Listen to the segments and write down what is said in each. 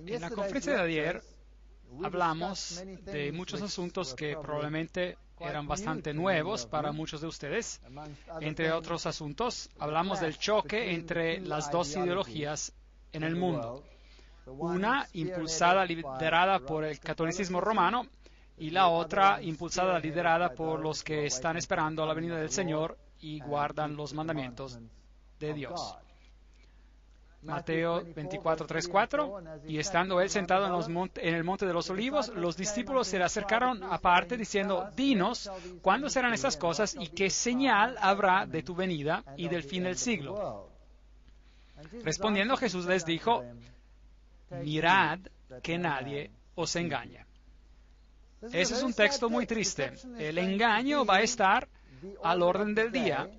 En la conferencia de ayer hablamos de muchos asuntos que probablemente eran bastante nuevos para muchos de ustedes. Entre otros asuntos, hablamos del choque entre las dos ideologías en el mundo. Una impulsada, liderada por el catolicismo romano, y la otra impulsada, liderada por los que están esperando la venida del Señor y guardan los mandamientos de Dios. Mateo 24:3-4, y estando él sentado en el monte de los olivos, los discípulos se le acercaron aparte diciendo: dinos, ¿cuándo serán estas cosas y qué señal habrá de tu venida y del fin del siglo? Respondiendo Jesús les dijo: mirad que nadie os engañe. Ese es un texto muy triste. El engaño va a estar al orden del día,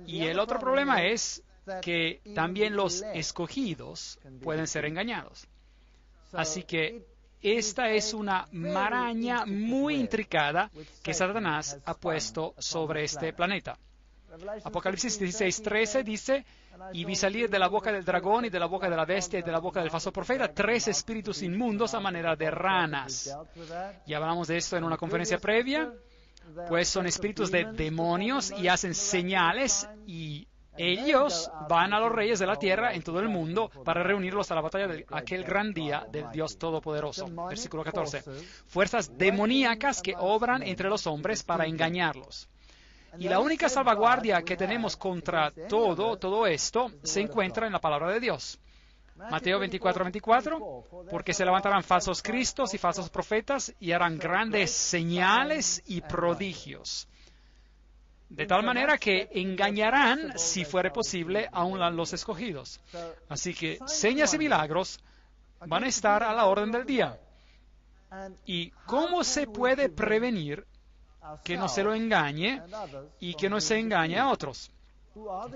y el otro problema es que también los escogidos pueden ser engañados. Así que esta es una maraña muy intricada que Satanás ha puesto sobre este planeta. Apocalipsis 16:13 dice: y vi salir de la boca del dragón y de la boca de la bestia y de la boca del falso profeta 3 espíritus inmundos a manera de ranas. Ya hablamos de esto en una conferencia previa. Pues son espíritus de demonios y hacen señales, y ellos van a los reyes de la tierra en todo el mundo para reunirlos a la batalla de aquel gran día del Dios Todopoderoso. Versículo 14. Fuerzas demoníacas que obran entre los hombres para engañarlos. Y la única salvaguardia que tenemos contra todo esto se encuentra en la palabra de Dios. Mateo 24:24, porque se levantarán falsos cristos y falsos profetas y harán grandes señales y prodigios, de tal manera que engañarán, si fuere posible, aún a los escogidos. Así que señas y milagros van a estar a la orden del día. ¿Y cómo se puede prevenir que no se lo engañe y que no se engañe a otros?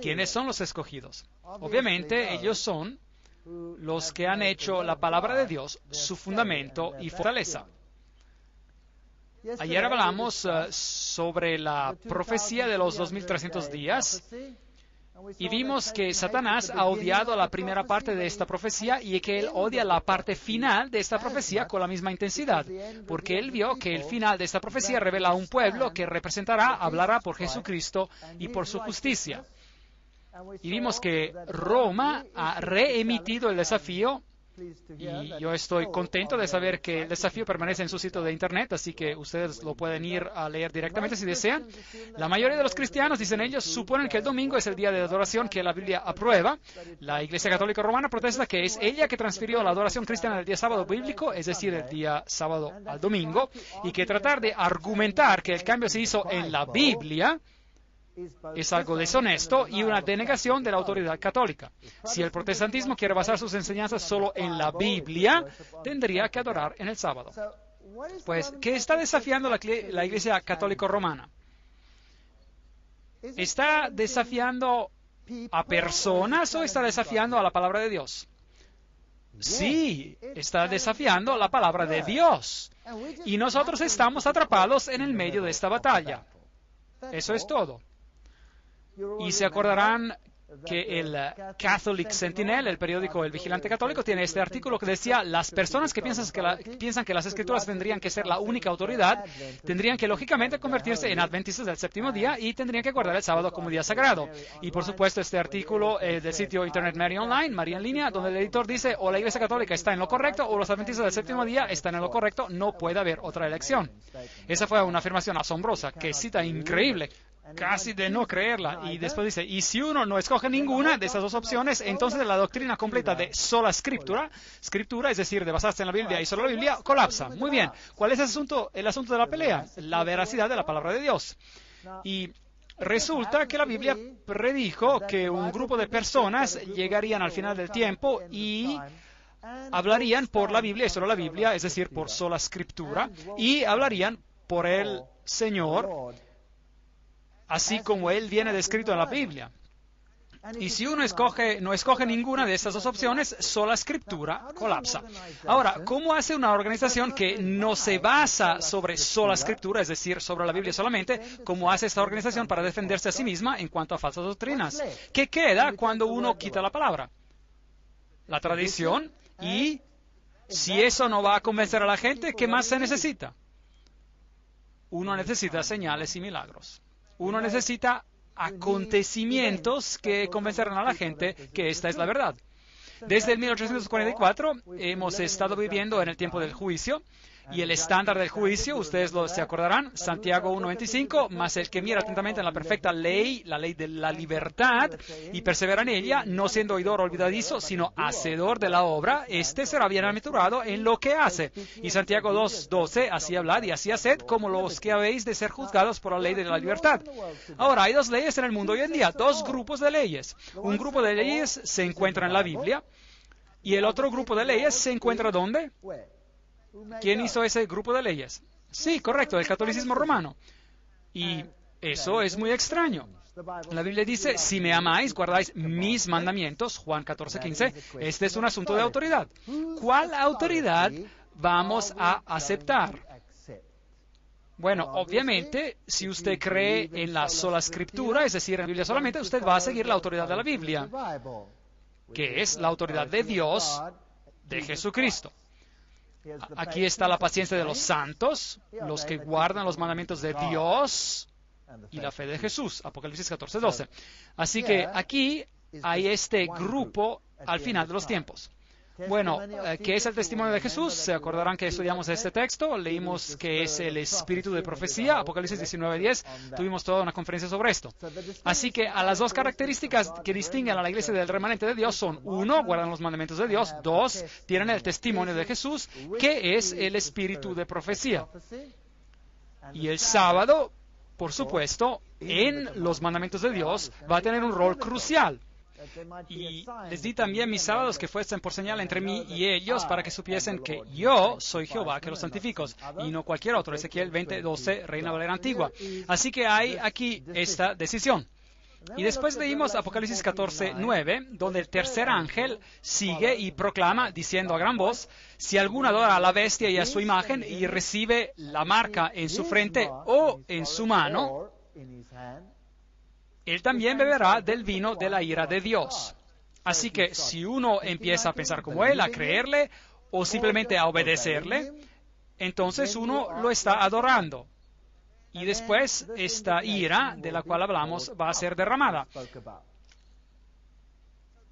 ¿Quiénes son los escogidos? Obviamente ellos son los que han hecho la palabra de Dios su fundamento y fortaleza. Ayer hablamos sobre la profecía de los 2300 días y vimos que Satanás ha odiado la primera parte de esta profecía y que él odia la parte final de esta profecía con la misma intensidad, porque él vio que el final de esta profecía revela a un pueblo que representará, hablará por Jesucristo y por su justicia. Y vimos que Roma ha reemitido el desafío, y yo estoy contento de saber que el desafío permanece en su sitio de internet, así que ustedes lo pueden ir a leer directamente si desean. La mayoría de los cristianos, dicen ellos, suponen que el domingo es el día de adoración que la Biblia aprueba. La Iglesia Católica Romana protesta que es ella que transfirió la adoración cristiana del día sábado bíblico, es decir, el día sábado al domingo, y que tratar de argumentar que el cambio se hizo en la Biblia es algo deshonesto y una denegación de la autoridad católica. Si el protestantismo quiere basar sus enseñanzas solo en la Biblia, tendría que adorar en el sábado. Pues, ¿qué está desafiando la Iglesia Católica Romana? ¿Está desafiando a personas o está desafiando a la palabra de Dios? Sí, está desafiando la palabra de Dios. Y nosotros estamos atrapados en el medio de esta batalla. Eso es todo. Y se acordarán que el Catholic Sentinel, el periódico El Vigilante Católico, tiene este artículo que decía: las personas que piensan que las Escrituras tendrían que ser la única autoridad, tendrían que lógicamente convertirse en adventistas del séptimo día y tendrían que guardar el sábado como día sagrado. Y por supuesto este artículo del sitio Internet Mary Online, María en línea, donde el editor dice: o la Iglesia Católica está en lo correcto o los adventistas del séptimo día están en lo correcto, no puede haber otra elección. Esa fue una afirmación asombrosa, que cita increíble, casi de no creerla, y después dice: y si uno no escoge ninguna de esas dos opciones, entonces la doctrina completa de sola escritura, es decir, de basarse en la Biblia y solo la Biblia, colapsa. Muy bien, ¿cuál es el asunto de la pelea? La veracidad de la palabra de Dios. Y resulta que la Biblia predijo que un grupo de personas llegarían al final del tiempo y hablarían por la Biblia y solo la Biblia, es decir, por sola escritura, y hablarían por el Señor, así como Él viene descrito en la Biblia. Y si uno no escoge ninguna de estas dos opciones, sola escritura colapsa. Ahora, ¿cómo hace una organización que no se basa sobre sola escritura, es decir, sobre la Biblia solamente, cómo hace esta organización para defenderse a sí misma en cuanto a falsas doctrinas? ¿Qué queda cuando uno quita la palabra? La tradición y Si eso no va a convencer a la gente, ¿qué más se necesita? Uno necesita señales y milagros. Uno necesita acontecimientos que convencerán a la gente que esta es la verdad. Desde el 1844 hemos estado viviendo en el tiempo del juicio, y el estándar del juicio, ustedes se acordarán, Santiago 1:25, mas el que mira atentamente en la perfecta ley, la ley de la libertad, y persevera en ella, no siendo oidor olvidadizo, sino hacedor de la obra, este será bienaventurado en lo que hace. Y Santiago 2:12, así hablad y así haced, como los que habéis de ser juzgados por la ley de la libertad. Ahora, hay dos leyes en el mundo hoy en día, dos grupos de leyes. Un grupo de leyes se encuentra en la Biblia, y el otro grupo de leyes se encuentra ¿dónde? ¿Quién hizo ese grupo de leyes? Sí, correcto, el catolicismo romano. Y eso es muy extraño. La Biblia dice, si me amáis, guardáis mis mandamientos, Juan 14:15. Este es un asunto de autoridad. ¿Cuál autoridad vamos a aceptar? Bueno, obviamente, si usted cree en la sola escritura, es decir, en la Biblia solamente, usted va a seguir la autoridad de la Biblia, que es la autoridad de Dios, de Jesucristo. Aquí está la paciencia de los santos, los que guardan los mandamientos de Dios y la fe de Jesús, Apocalipsis 14:12. Así que aquí hay este grupo al final de los tiempos. Bueno, ¿qué es el testimonio de Jesús? Se acordarán que estudiamos este texto, leímos que es el espíritu de profecía, Apocalipsis 19:10, tuvimos toda una conferencia sobre esto. Así que a las dos características que distinguen a la iglesia del remanente de Dios son, uno, guardan los mandamientos de Dios, dos, tienen el testimonio de Jesús, que es el espíritu de profecía. Y el sábado, por supuesto, en los mandamientos de Dios va a tener un rol crucial. Y les di también mis sábados que fuesen por señal entre mí y ellos para que supiesen que yo soy Jehová que los santifico y no cualquier otro. Ezequiel 20:12, Reina Valera Antigua. Así que hay aquí esta decisión. Y después leímos Apocalipsis 14:9, donde el tercer ángel sigue y proclama, diciendo a gran voz, si alguno adora a la bestia y a su imagen y recibe la marca en su frente o en su mano, él también beberá del vino de la ira de Dios. Así que si uno empieza a pensar como él, a creerle o simplemente a obedecerle, entonces uno lo está adorando. Y después esta ira de la cual hablamos va a ser derramada.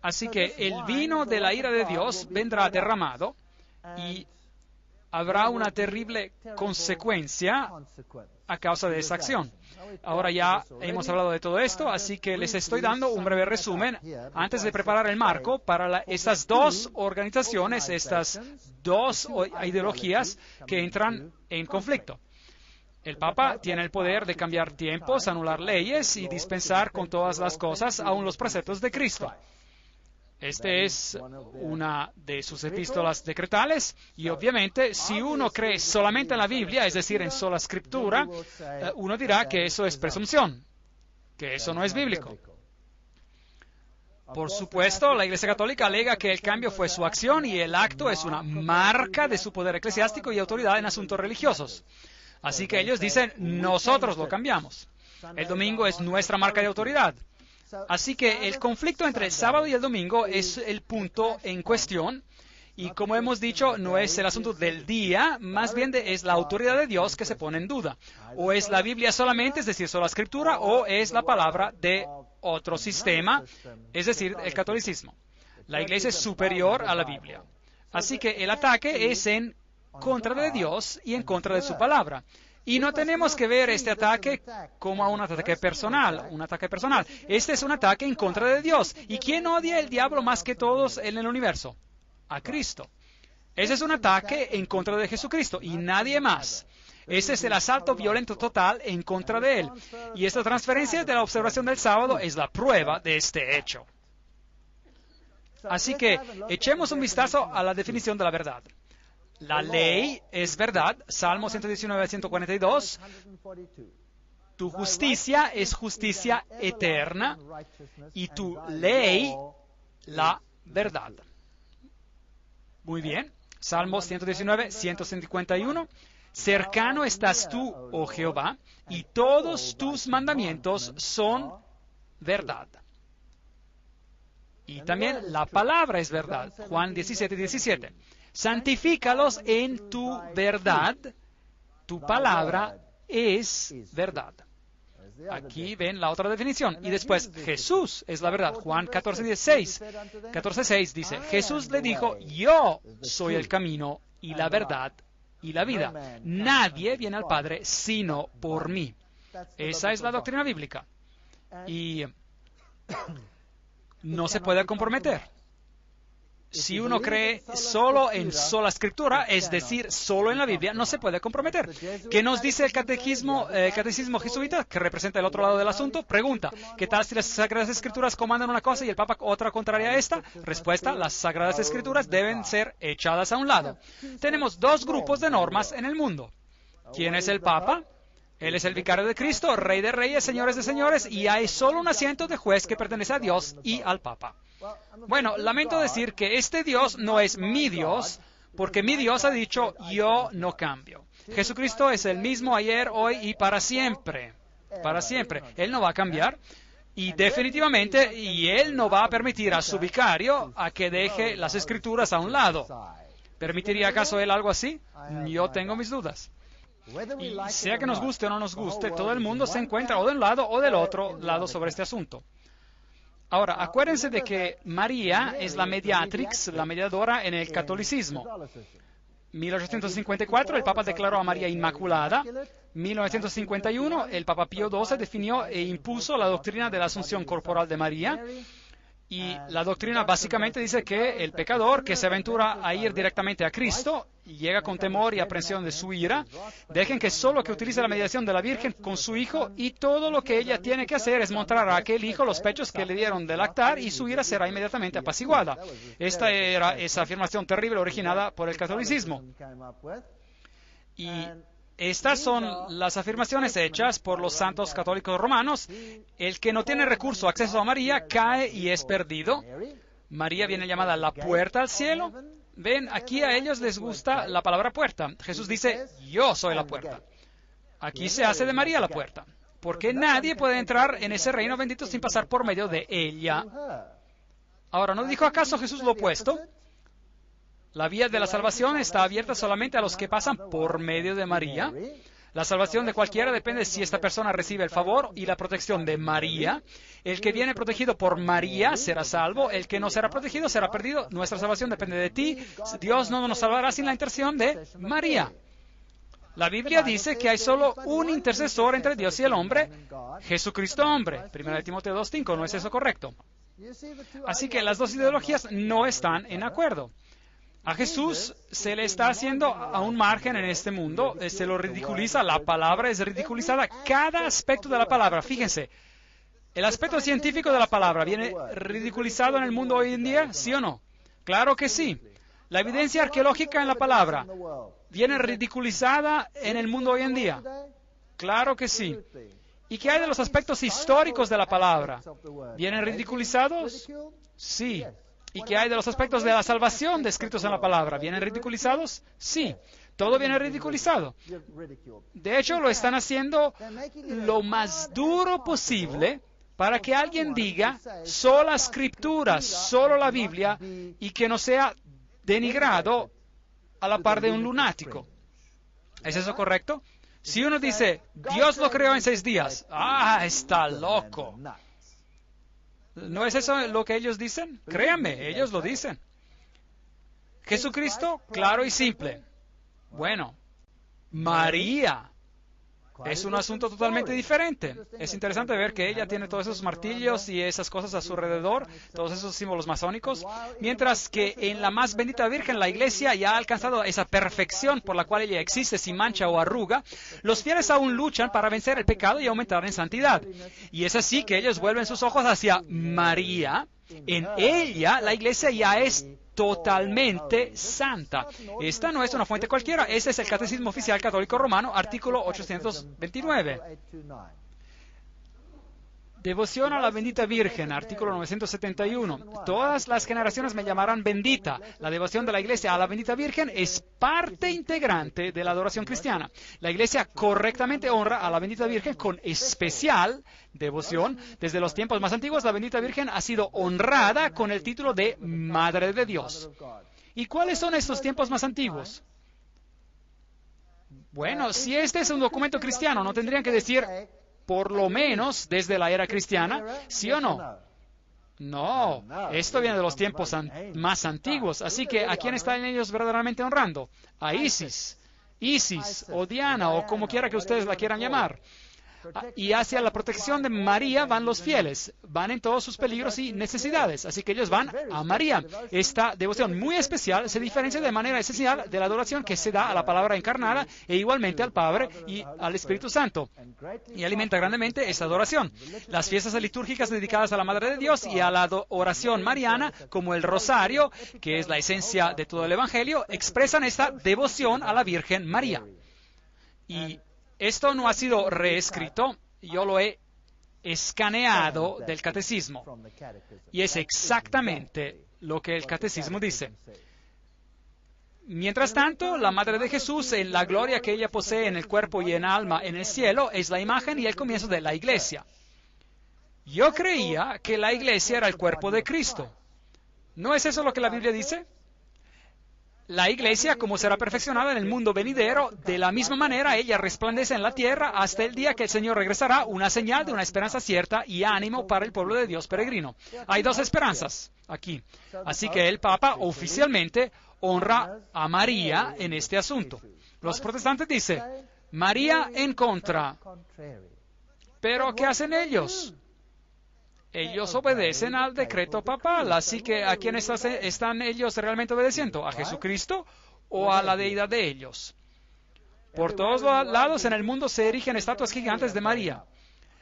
Así que el vino de la ira de Dios vendrá derramado y habrá una terrible consecuencia a causa de esa acción. Ahora ya hemos hablado de todo esto, así que les estoy dando un breve resumen antes de preparar el marco para estas dos organizaciones, estas dos ideologías que entran en conflicto. El Papa tiene el poder de cambiar tiempos, anular leyes y dispensar con todas las cosas, aun los preceptos de Cristo. Este es una de sus epístolas decretales y obviamente si uno cree solamente en la Biblia, es decir, en sola escritura, uno dirá que eso es presunción, que eso no es bíblico. Por supuesto, la Iglesia Católica alega que el cambio fue su acción y el acto es una marca de su poder eclesiástico y autoridad en asuntos religiosos. Así que ellos dicen, nosotros lo cambiamos. El domingo es nuestra marca de autoridad. Así que el conflicto entre el sábado y el domingo es el punto en cuestión. Y como hemos dicho, no es el asunto del día, más bien es la autoridad de Dios que se pone en duda. O es la Biblia solamente, es decir, solo la Escritura, o es la palabra de otro sistema, es decir, el catolicismo. La Iglesia es superior a la Biblia. Así que el ataque es en contra de Dios y en contra de su palabra. Y no tenemos que ver este ataque como un ataque personal, Este es un ataque en contra de Dios. ¿Y quién odia al diablo más que todos en el universo? A Cristo. Ese es un ataque en contra de Jesucristo y nadie más. Ese es el asalto violento total en contra de Él. Y esta transferencia de la observación del sábado es la prueba de este hecho. Así que echemos un vistazo a la definición de la verdad. La ley es verdad, Salmo 119, 142. Tu justicia es justicia eterna y tu ley la verdad. Muy bien, Salmo 119, 151. Cercano estás tú, oh Jehová, y todos tus mandamientos son verdad. Y también la palabra es verdad, Juan 17, 17. santifícalos en tu verdad. Tu palabra es verdad. Aquí ven la otra definición. Y después, Jesús es la verdad. Juan 14:6 dice, Jesús le dijo, yo soy el camino y la verdad y la vida. Nadie viene al Padre sino por mí. Esa es la doctrina bíblica. Y no se puede comprometer. Si uno cree solo en sola escritura, es decir, solo en la Biblia, no se puede comprometer. ¿Qué nos dice el catecismo jesuita, que representa el otro lado del asunto? Pregunta, ¿qué tal si las Sagradas Escrituras comandan una cosa y el Papa otra contraria a esta? Respuesta, las Sagradas Escrituras deben ser echadas a un lado. Tenemos dos grupos de normas en el mundo. ¿Quién es el Papa? Él es el vicario de Cristo, Rey de Reyes, Señores de Señores, y hay solo un asiento de juez que pertenece a Dios y al Papa. Bueno, lamento decir que este Dios no es mi Dios, porque mi Dios ha dicho, yo no cambio. Jesucristo es el mismo ayer, hoy y para siempre. Para siempre. Él no va a cambiar. Y definitivamente, Él no va a permitir a su vicario a que deje las Escrituras a un lado. ¿Permitiría acaso Él algo así? Yo tengo mis dudas. Y sea que nos guste o no nos guste, todo el mundo se encuentra o de un lado o del otro lado sobre este asunto. Ahora, acuérdense de que María es la mediatrix, la mediadora en el catolicismo. 1854, el Papa declaró a María Inmaculada. 1951, el Papa Pío XII definió e impuso la doctrina de la asunción corporal de María. Y la doctrina básicamente dice que el pecador que se aventura a ir directamente a Cristo y llega con temor y aprensión de su ira, dejen que solo que utilice la mediación de la Virgen con su hijo y todo lo que ella tiene que hacer es mostrar a aquel hijo los pechos que le dieron de lactar y su ira será inmediatamente apaciguada. Esta era esa afirmación terrible originada por el catolicismo. Y estas son las afirmaciones hechas por los santos católicos romanos. El que no tiene recurso o acceso a María cae y es perdido. María viene llamada la puerta al cielo. Ven, aquí a ellos les gusta la palabra puerta. Jesús dice, yo soy la puerta. Aquí se hace de María la puerta, porque nadie puede entrar en ese reino bendito sin pasar por medio de ella. Ahora, ¿no dijo acaso Jesús lo opuesto? La vía de la salvación está abierta solamente a los que pasan por medio de María. La salvación de cualquiera depende si esta persona recibe el favor y la protección de María. El que viene protegido por María será salvo. El que no será protegido será perdido. Nuestra salvación depende de ti. Dios no nos salvará sin la intercesión de María. La Biblia dice que hay solo un intercesor entre Dios y el hombre, Jesucristo hombre. 1 Timoteo 2:5, ¿no es eso correcto? Así que las dos ideologías no están en acuerdo. A Jesús se le está haciendo a un margen en este mundo, se lo ridiculiza, la palabra es ridiculizada, cada aspecto de la palabra. Fíjense, ¿el aspecto científico de la palabra viene ridiculizado en el mundo hoy en día? ¿Sí o no? Claro que sí. La evidencia arqueológica en la palabra viene ridiculizada en el mundo hoy en día. Claro que sí. ¿Y qué hay de los aspectos históricos de la palabra? ¿Vienen ridiculizados? Sí. ¿Y qué hay de los aspectos de la salvación descritos en la palabra? ¿Vienen ridiculizados? Sí. Todo viene ridiculizado. De hecho, lo están haciendo lo más duro posible para que alguien diga sola escritura, solo la Biblia, y que no sea denigrado a la par de un lunático. ¿Es eso correcto? Si uno dice, Dios lo creó en 6 días, está loco. ¿No es eso lo que ellos dicen? Créanme, ellos lo dicen. Jesucristo, claro y simple. Bueno, María es un asunto totalmente diferente. Es interesante ver que ella tiene todos esos martillos y esas cosas a su alrededor, todos esos símbolos masónicos, mientras que en la más bendita Virgen, la Iglesia ya ha alcanzado esa perfección por la cual ella existe sin mancha o arruga. Los fieles aún luchan para vencer el pecado y aumentar en santidad. Y es así que ellos vuelven sus ojos hacia María. En ella, la Iglesia ya es totalmente santa. Esta no es una fuente cualquiera. Este es el Catecismo Oficial Católico Romano, artículo 829. Devoción a la bendita Virgen, artículo 971. Todas las generaciones me llamarán bendita. La devoción de la Iglesia a la bendita Virgen es parte integrante de la adoración cristiana. La Iglesia correctamente honra a la bendita Virgen con especial devoción. Desde los tiempos más antiguos, la bendita Virgen ha sido honrada con el título de Madre de Dios. ¿Y cuáles son estos tiempos más antiguos? Bueno, si este es un documento cristiano, ¿no tendrían que decir por lo menos desde la era cristiana? ¿Sí o no? No, esto viene de los tiempos más antiguos. Así que, ¿a quién están ellos verdaderamente honrando? A Isis, o Diana, o como quiera que ustedes la quieran llamar. Y hacia la protección de María van los fieles, van en todos sus peligros y necesidades, así que ellos van a María. Esta devoción muy especial se diferencia de manera esencial de la adoración que se da a la palabra encarnada e igualmente al Padre y al Espíritu Santo, y alimenta grandemente esta adoración. Las fiestas litúrgicas dedicadas a la Madre de Dios y a la oración mariana, como el rosario, que es la esencia de todo el Evangelio, expresan esta devoción a la Virgen María. Y esto no ha sido reescrito, yo lo he escaneado del catecismo. Y es exactamente lo que el catecismo dice. Mientras tanto, la Madre de Jesús, en la gloria que ella posee en el cuerpo y en alma en el cielo, es la imagen y el comienzo de la Iglesia. Yo creía que la Iglesia era el cuerpo de Cristo. ¿No es eso lo que la Biblia dice? La Iglesia, como será perfeccionada en el mundo venidero, de la misma manera ella resplandece en la tierra hasta el día que el Señor regresará, una señal de una esperanza cierta y ánimo para el pueblo de Dios peregrino. Hay dos esperanzas aquí. Así que el Papa oficialmente honra a María en este asunto. Los protestantes dicen, María en contra. Pero ¿qué hacen ellos? Ellos obedecen al decreto papal, así que ¿a quién están ellos realmente obedeciendo? ¿A Jesucristo o a la deidad de ellos? Por todos lados en el mundo se erigen estatuas gigantes de María.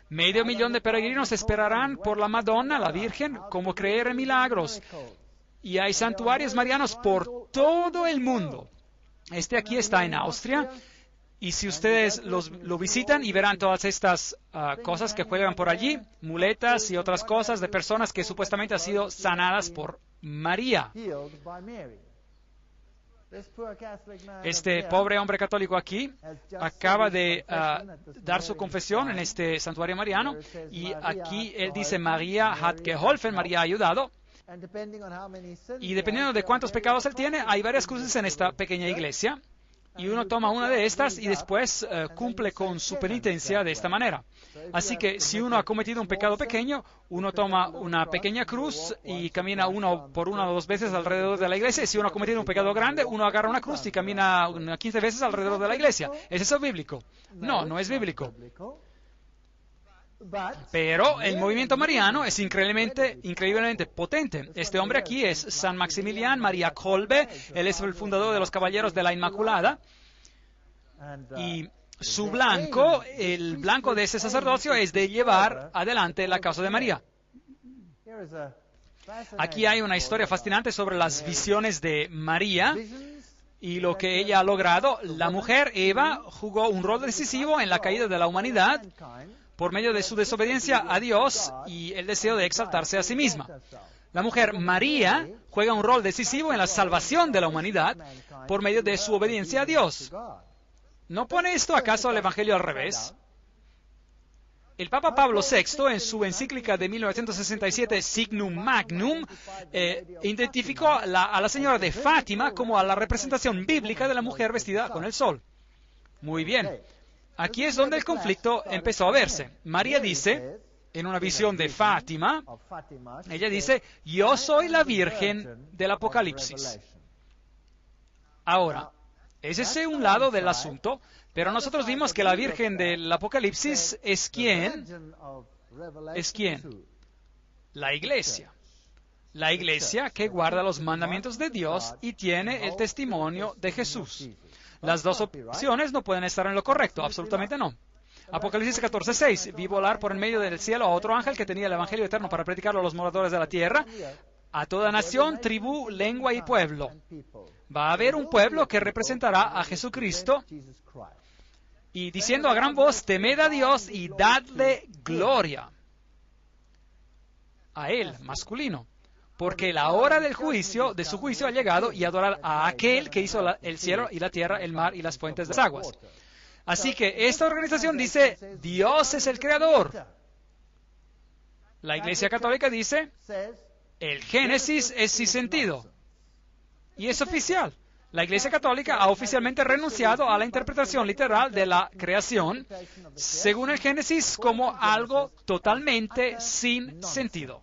500,000 de peregrinos esperarán por la Madonna, la Virgen, como creer en milagros. Y hay santuarios marianos por todo el mundo. Este aquí está en Austria. Y si ustedes lo visitan y verán todas estas cosas que juegan por allí, muletas y otras cosas de personas que supuestamente han sido sanadas por María. Este pobre hombre católico aquí acaba de dar su confesión en este santuario mariano y aquí él dice, María hat geholfen, María ha ayudado. Y dependiendo de cuántos pecados él tiene, hay varias cruces en esta pequeña iglesia. Y uno toma una de estas y después cumple con su penitencia de esta manera. Así que si uno ha cometido un pecado pequeño, uno toma una pequeña cruz y camina una o dos veces alrededor de la iglesia. Y si uno ha cometido un pecado grande, uno agarra una cruz y camina 15 veces alrededor de la iglesia. ¿Es eso bíblico? No, no es bíblico. Pero el movimiento mariano es increíblemente potente. Este hombre aquí es San Maximilian María Kolbe. Él es el fundador de los Caballeros de la Inmaculada. Y su blanco, el blanco de ese sacerdocio, es de llevar adelante la causa de María. Aquí hay una historia fascinante sobre las visiones de María y lo que ella ha logrado. La mujer, Eva, jugó un rol decisivo en la caída de la humanidad por medio de su desobediencia a Dios y el deseo de exaltarse a sí misma. La mujer María juega un rol decisivo en la salvación de la humanidad por medio de su obediencia a Dios. ¿No pone esto acaso el Evangelio al revés? El Papa Pablo VI, en su encíclica de 1967, Signum Magnum, identificó a la señora de Fátima como a la representación bíblica de la mujer vestida con el sol. Muy bien. Aquí es donde el conflicto empezó a verse. María dice, en una visión de Fátima, ella dice, yo soy la Virgen del Apocalipsis. Ahora, es ese un lado del asunto, pero nosotros vimos que la Virgen del Apocalipsis es ¿quién? ¿Es quién? La Iglesia. La Iglesia que guarda los mandamientos de Dios y tiene el testimonio de Jesús. Las dos opciones no pueden estar en lo correcto, absolutamente no. Apocalipsis 14:6. Vi volar por en medio del cielo a otro ángel que tenía el Evangelio eterno para predicarlo a los moradores de la tierra, a toda nación, tribu, lengua y pueblo. Va a haber un pueblo que representará a Jesucristo y diciendo a gran voz, temed a Dios y dadle gloria. A él, masculino. Porque la hora del juicio, de su juicio ha llegado y adorar a aquel que hizo el cielo y la tierra, el mar y las fuentes de las aguas. Así que esta organización dice, Dios es el creador. La Iglesia Católica dice, el Génesis es sin sentido. Y es oficial. La Iglesia Católica ha oficialmente renunciado a la interpretación literal de la creación, según el Génesis, como algo totalmente sin sentido.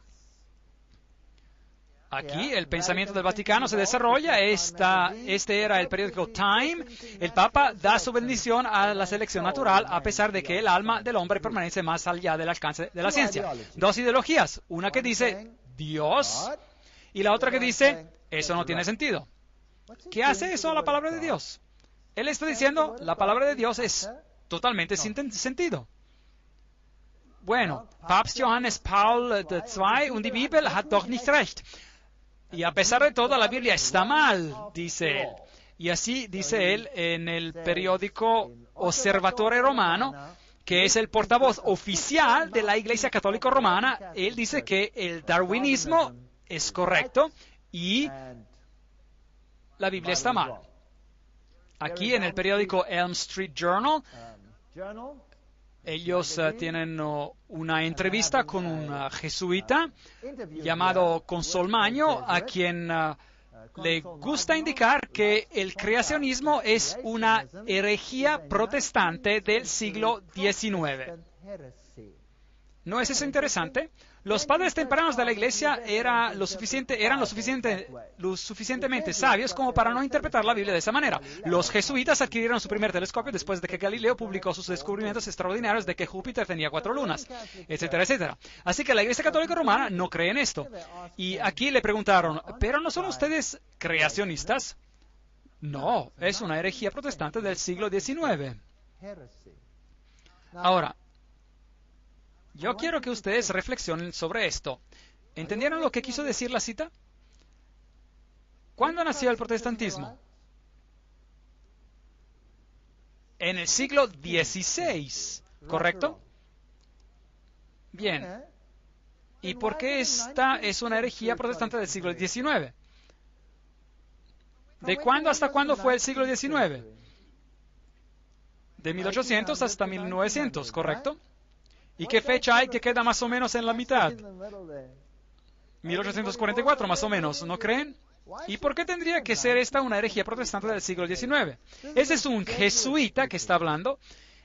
Aquí el pensamiento del Vaticano se desarrolla. Este era el periódico Time. El Papa da su bendición a la selección natural a pesar de que el alma del hombre permanece más allá del alcance de la ciencia. Dos ideologías. Una que dice Dios y la otra que dice eso no tiene sentido. ¿Qué hace eso a la palabra de Dios? Él está diciendo la palabra de Dios es totalmente sin sentido. Bueno, Papst Johannes Paul II und die Bibel hat doch nicht recht. Y a pesar de todo, la Biblia está mal, dice él. Y así dice él en el periódico Osservatore Romano, que es el portavoz oficial de la Iglesia Católica Romana. Él dice que el darwinismo es correcto y la Biblia está mal. Aquí en el periódico Elm Street Journal, ellos tienen una entrevista con un jesuita llamado Consolmaño, a quien le gusta indicar que el creacionismo es una herejía protestante del siglo XIX. ¿No es eso interesante? Los padres tempranos de la Iglesia eran lo suficientemente sabios como para no interpretar la Biblia de esa manera. Los jesuitas adquirieron su primer telescopio después de que Galileo publicó sus descubrimientos extraordinarios de que Júpiter tenía 4 lunas, etcétera, etcétera. Así que la Iglesia Católica Romana no cree en esto. Y aquí le preguntaron, ¿pero no son ustedes creacionistas? No, es una herejía protestante del siglo XIX. Ahora, yo quiero que ustedes reflexionen sobre esto. ¿Entendieron lo que quiso decir la cita? ¿Cuándo nació el protestantismo? En el siglo XVI, ¿correcto? Bien. ¿Y por qué esta es una herejía protestante del siglo XIX? ¿De cuándo hasta cuándo fue el siglo XIX? De 1800 hasta 1900, ¿correcto? ¿Y qué fecha hay que queda más o menos en la mitad? 1844, más o menos, ¿no creen? ¿Y por qué tendría que ser esta una herejía protestante del siglo XIX? Ese es un jesuita que está hablando.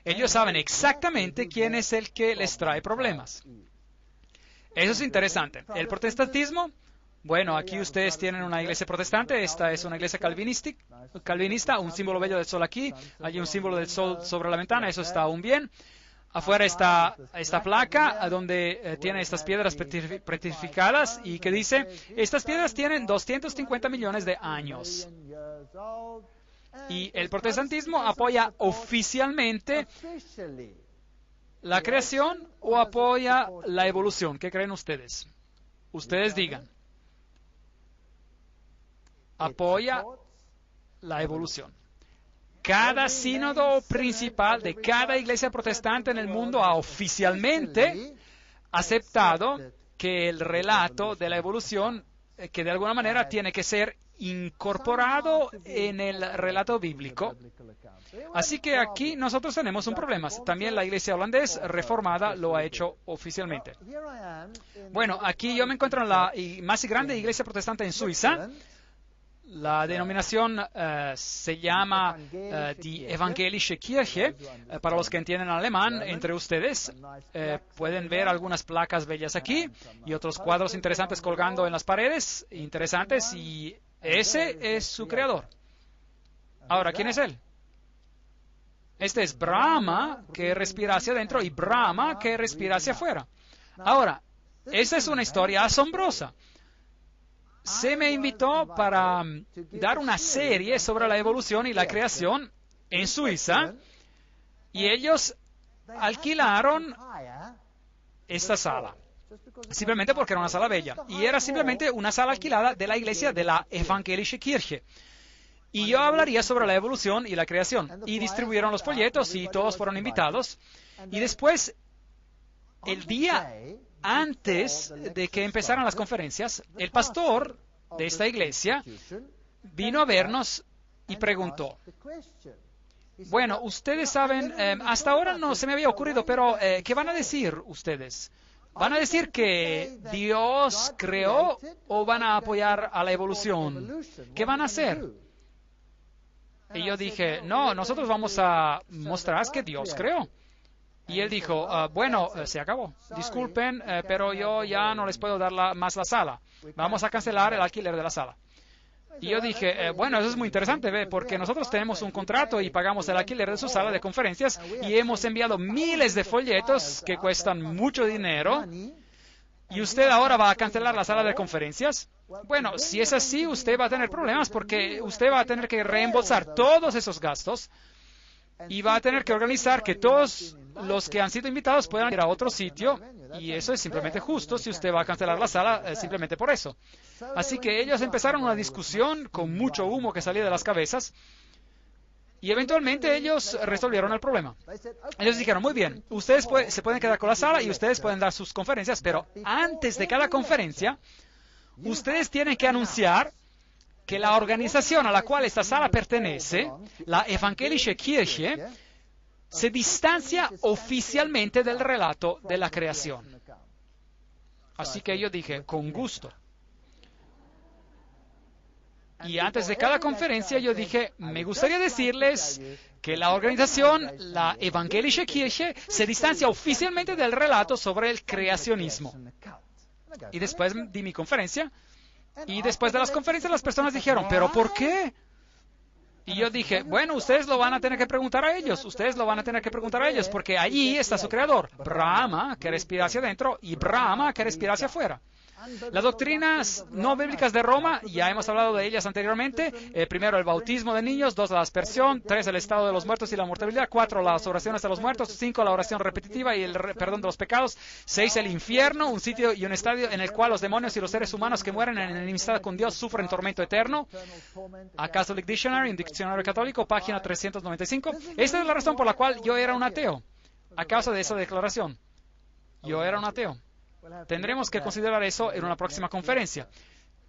Ellos saben exactamente quién es el que les trae problemas. Eso es interesante. El protestantismo, bueno, aquí ustedes tienen una iglesia protestante. Esta es una iglesia calvinista, un símbolo bello del sol aquí. Hay un símbolo del sol sobre la ventana, eso está aún bien. Afuera está esta placa donde tiene estas piedras petrificadas y que dice, estas piedras tienen 250 millones de años. Y el protestantismo apoya oficialmente la creación o apoya la evolución. ¿Qué creen ustedes? Ustedes digan. Apoya la evolución. Cada sínodo principal de cada iglesia protestante en el mundo ha oficialmente aceptado que el relato de la evolución, que de alguna manera tiene que ser incorporado en el relato bíblico. Así que aquí nosotros tenemos un problema. También la iglesia holandesa reformada lo ha hecho oficialmente. Bueno, aquí yo me encuentro en la más grande iglesia protestante en Suiza. La denominación se llama Die Evangelische Kirche. Para los que entienden alemán, entre ustedes pueden ver algunas placas bellas aquí y otros cuadros interesantes colgando en las paredes, interesantes, y ese es su creador. Ahora, ¿quién es él? Este es Brahma, que respira hacia adentro, y Brahma, que respira hacia afuera. Ahora, esa es una historia asombrosa. Se me invitó para dar una serie sobre la evolución y la creación en Suiza, y ellos alquilaron esta sala, simplemente porque era una sala bella, y era simplemente una sala alquilada de la iglesia de la Evangelische Kirche. Y yo hablaría sobre la evolución y la creación, y distribuyeron los folletos y todos fueron invitados, y después, el día antes de que empezaran las conferencias, el pastor de esta iglesia vino a vernos y preguntó, bueno, ustedes saben, hasta ahora no se me había ocurrido, pero ¿qué van a decir ustedes? ¿Van a decir que Dios creó o van a apoyar a la evolución? ¿Qué van a hacer? Y yo dije, no, nosotros vamos a mostrar que Dios creó. Y él dijo, bueno, se acabó. Disculpen, pero yo ya no les puedo dar más la sala. Vamos a cancelar el alquiler de la sala. Y yo dije, bueno, eso es muy interesante, porque nosotros tenemos un contrato y pagamos el alquiler de su sala de conferencias y hemos enviado miles de folletos que cuestan mucho dinero. ¿Y usted ahora va a cancelar la sala de conferencias? Bueno, si es así, usted va a tener problemas porque usted va a tener que reembolsar todos esos gastos y va a tener que organizar que todos los que han sido invitados puedan ir a otro sitio, y eso es simplemente justo si usted va a cancelar la sala simplemente por eso. Así que ellos empezaron una discusión con mucho humo que salía de las cabezas, y eventualmente ellos resolvieron el problema. Ellos dijeron, muy bien, ustedes se pueden quedar con la sala y ustedes pueden dar sus conferencias, pero antes de cada conferencia, ustedes tienen que anunciar que la organización a la cual esta sala pertenece, la Evangelische Kirche, se distancia oficialmente del relato de la creación. Así que yo dije, con gusto. Y antes de cada conferencia yo dije, me gustaría decirles que la organización, la Evangelische Kirche, se distancia oficialmente del relato sobre el creacionismo. Y después di mi conferencia. Y después de las conferencias las personas dijeron, ¿pero por qué? Y yo dije, bueno, ustedes lo van a tener que preguntar a ellos, porque allí está su creador, Brahma, que respira hacia adentro, y Brahma, que respira hacia afuera. Las doctrinas no bíblicas de Roma, ya hemos hablado de ellas anteriormente. Primero, el bautismo de niños. 2, la aspersión. 3, el estado de los muertos y la mortalidad. 4, las oraciones de los muertos. 5, la oración repetitiva y el perdón de los pecados. 6, el infierno, un sitio y un estadio en el cual los demonios y los seres humanos que mueren en enemistad con Dios sufren tormento eterno. A Catholic Dictionary, un diccionario católico, página 395. Esta es la razón por la cual yo era un ateo, a causa de esa declaración. Yo era un ateo. Tendremos que considerar eso en una próxima conferencia.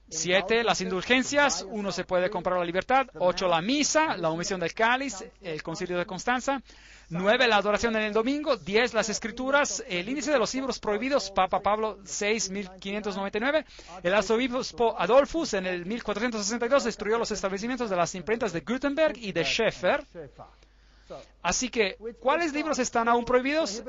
7, las indulgencias. 1, se puede comprar la libertad. 8, la misa, la omisión del cáliz, el concilio de Constanza. 9, la adoración en el domingo. 10, las escrituras, el índice de los libros prohibidos, Papa Pablo VI, 1599. El arzobispo Adolphus en el 1462 destruyó los establecimientos de las imprentas de Gutenberg y de Schaeffer. Así que, ¿cuáles libros están aún prohibidos?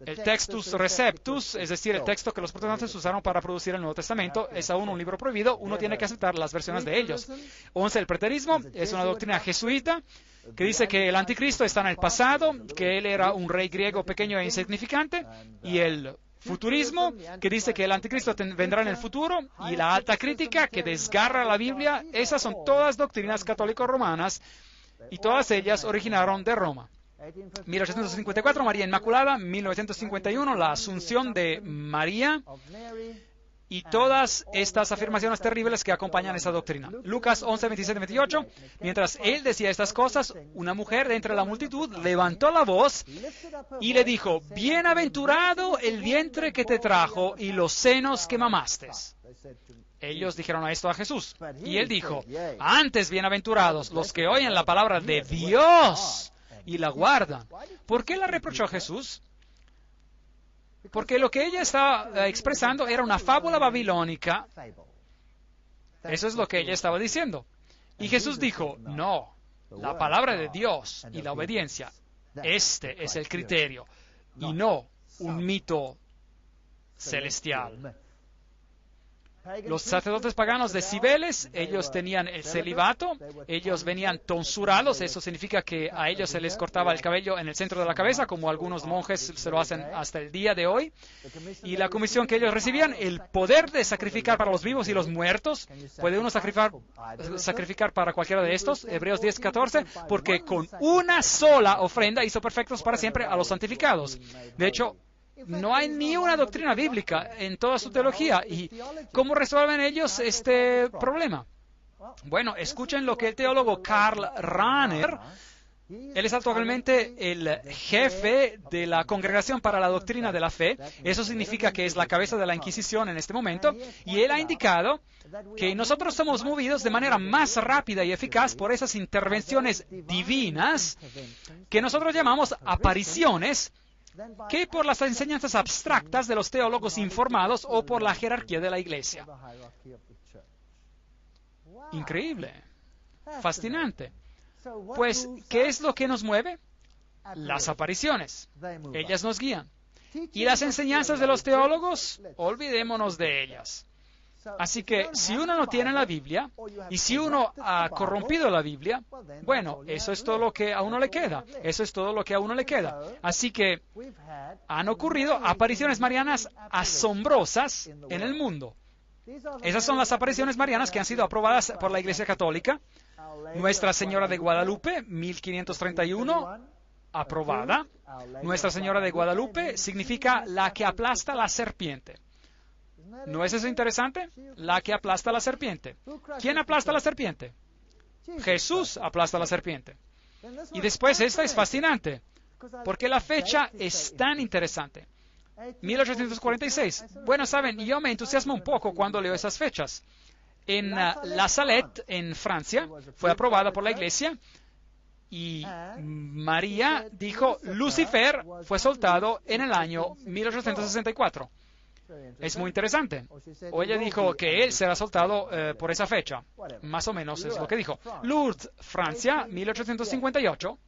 El Textus Receptus, es decir, el texto que los protestantes usaron para producir el Nuevo Testamento, es aún un libro prohibido. Uno tiene que aceptar las versiones de ellos. 11, el preterismo, es una doctrina jesuita que dice que el anticristo está en el pasado, que él era un rey griego pequeño e insignificante, y el futurismo, que dice que el anticristo vendrá en el futuro, y la alta crítica, que desgarra la Biblia. Esas son todas doctrinas católico-romanas, y todas ellas originaron de Roma. 1854, María Inmaculada. 1951, la Asunción de María. Y todas estas afirmaciones terribles que acompañan esa doctrina. Lucas 11, 27, 28. Mientras él decía estas cosas, una mujer de entre la multitud levantó la voz y le dijo, bienaventurado el vientre que te trajo y los senos que mamaste. Ellos dijeron esto a Jesús. Y él dijo, antes bienaventurados los que oyen la palabra de Dios y la guardan. ¿Por qué la reprochó Jesús? Porque lo que ella estaba expresando era una fábula babilónica. Eso es lo que ella estaba diciendo. Y Jesús dijo, no, la palabra de Dios y la obediencia, este es el criterio, y no un mito celestial. Los sacerdotes paganos de Cibeles, ellos tenían el celibato, ellos venían tonsurados, eso significa que a ellos se les cortaba el cabello en el centro de la cabeza, como algunos monjes se lo hacen hasta el día de hoy. Y la comisión que ellos recibían, el poder de sacrificar para los vivos y los muertos. ¿Puede uno sacrificar para cualquiera de estos? Hebreos 10:14, porque con una sola ofrenda hizo perfectos para siempre a los santificados. De hecho, no hay ni una doctrina bíblica en toda su teología. ¿Y cómo resuelven ellos este problema? Bueno, escuchen lo que el teólogo Karl Rahner, él es actualmente el jefe de la Congregación para la Doctrina de la Fe. Eso significa que es la cabeza de la Inquisición en este momento. Y él ha indicado que nosotros somos movidos de manera más rápida y eficaz por esas intervenciones divinas que nosotros llamamos apariciones, que por las enseñanzas abstractas de los teólogos informados o por la jerarquía de la iglesia. Increíble, fascinante. Pues, ¿qué es lo que nos mueve? Las apariciones. Ellas nos guían. Y las enseñanzas de los teólogos, olvidémonos de ellas. Así que si uno no tiene la Biblia, y si uno ha corrompido la Biblia, bueno, eso es todo lo que a uno le queda. Eso es todo lo que a uno le queda. Así que han ocurrido apariciones marianas asombrosas en el mundo. Esas son las apariciones marianas que han sido aprobadas por la Iglesia Católica. Nuestra Señora de Guadalupe, 1531, aprobada. Nuestra Señora de Guadalupe significa la que aplasta la serpiente. ¿No es eso interesante? La que aplasta la serpiente. ¿Quién aplasta la serpiente? Jesús aplasta la serpiente. Y después esta es fascinante, porque la fecha es tan interesante. 1846. Bueno, saben, yo me entusiasmo un poco cuando leo esas fechas. En La Salette, en Francia, fue aprobada por la Iglesia, y María dijo, Lucifer fue soltado en el año 1864. Es muy interesante. O ella dijo que él será soltado por esa fecha. Más o menos es lo que dijo. Lourdes, Francia, 1858,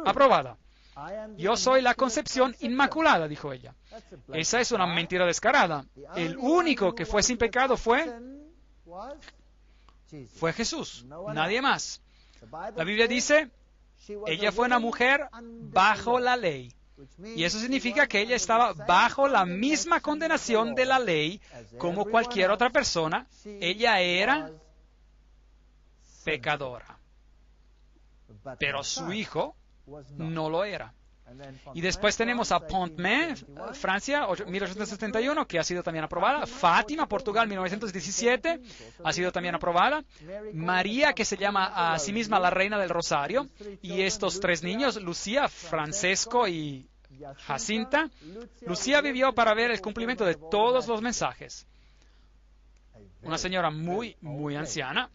aprobada. Yo soy la concepción inmaculada, dijo ella. Esa es una mentira descarada. El único que fue sin pecado fue Jesús, nadie más. La Biblia dice, ella fue una mujer bajo la ley. Y eso significa que ella estaba bajo la misma condenación de la ley como cualquier otra persona. Ella era pecadora. Pero su hijo no lo era. Y después tenemos a Pontmain, Francia, 1871, que ha sido también aprobada. Fátima, Portugal, 1917, ha sido también aprobada. María, que se llama a sí misma la Reina del Rosario. Y estos tres niños, Lucía, Francesco y Jacinta. Lucía vivió para ver el cumplimiento de todos los mensajes. Una señora muy, muy anciana.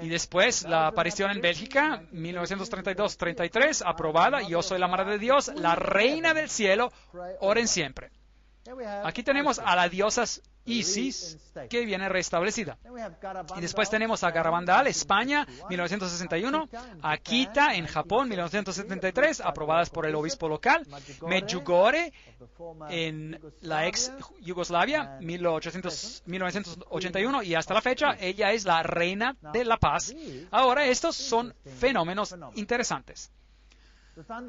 Y después la aparición en Bélgica, 1932-33, aprobada. Yo soy la Madre de Dios, la Reina del Cielo, oren siempre. Aquí tenemos a la diosa Isis, que viene restablecida. Y después tenemos a Garabandal, España, 1961, Akita, en Japón, 1973, aprobadas por el obispo local, Medjugorje, en la ex Yugoslavia, 1981, y hasta la fecha, ella es la reina de la paz. Ahora, estos son fenómenos interesantes.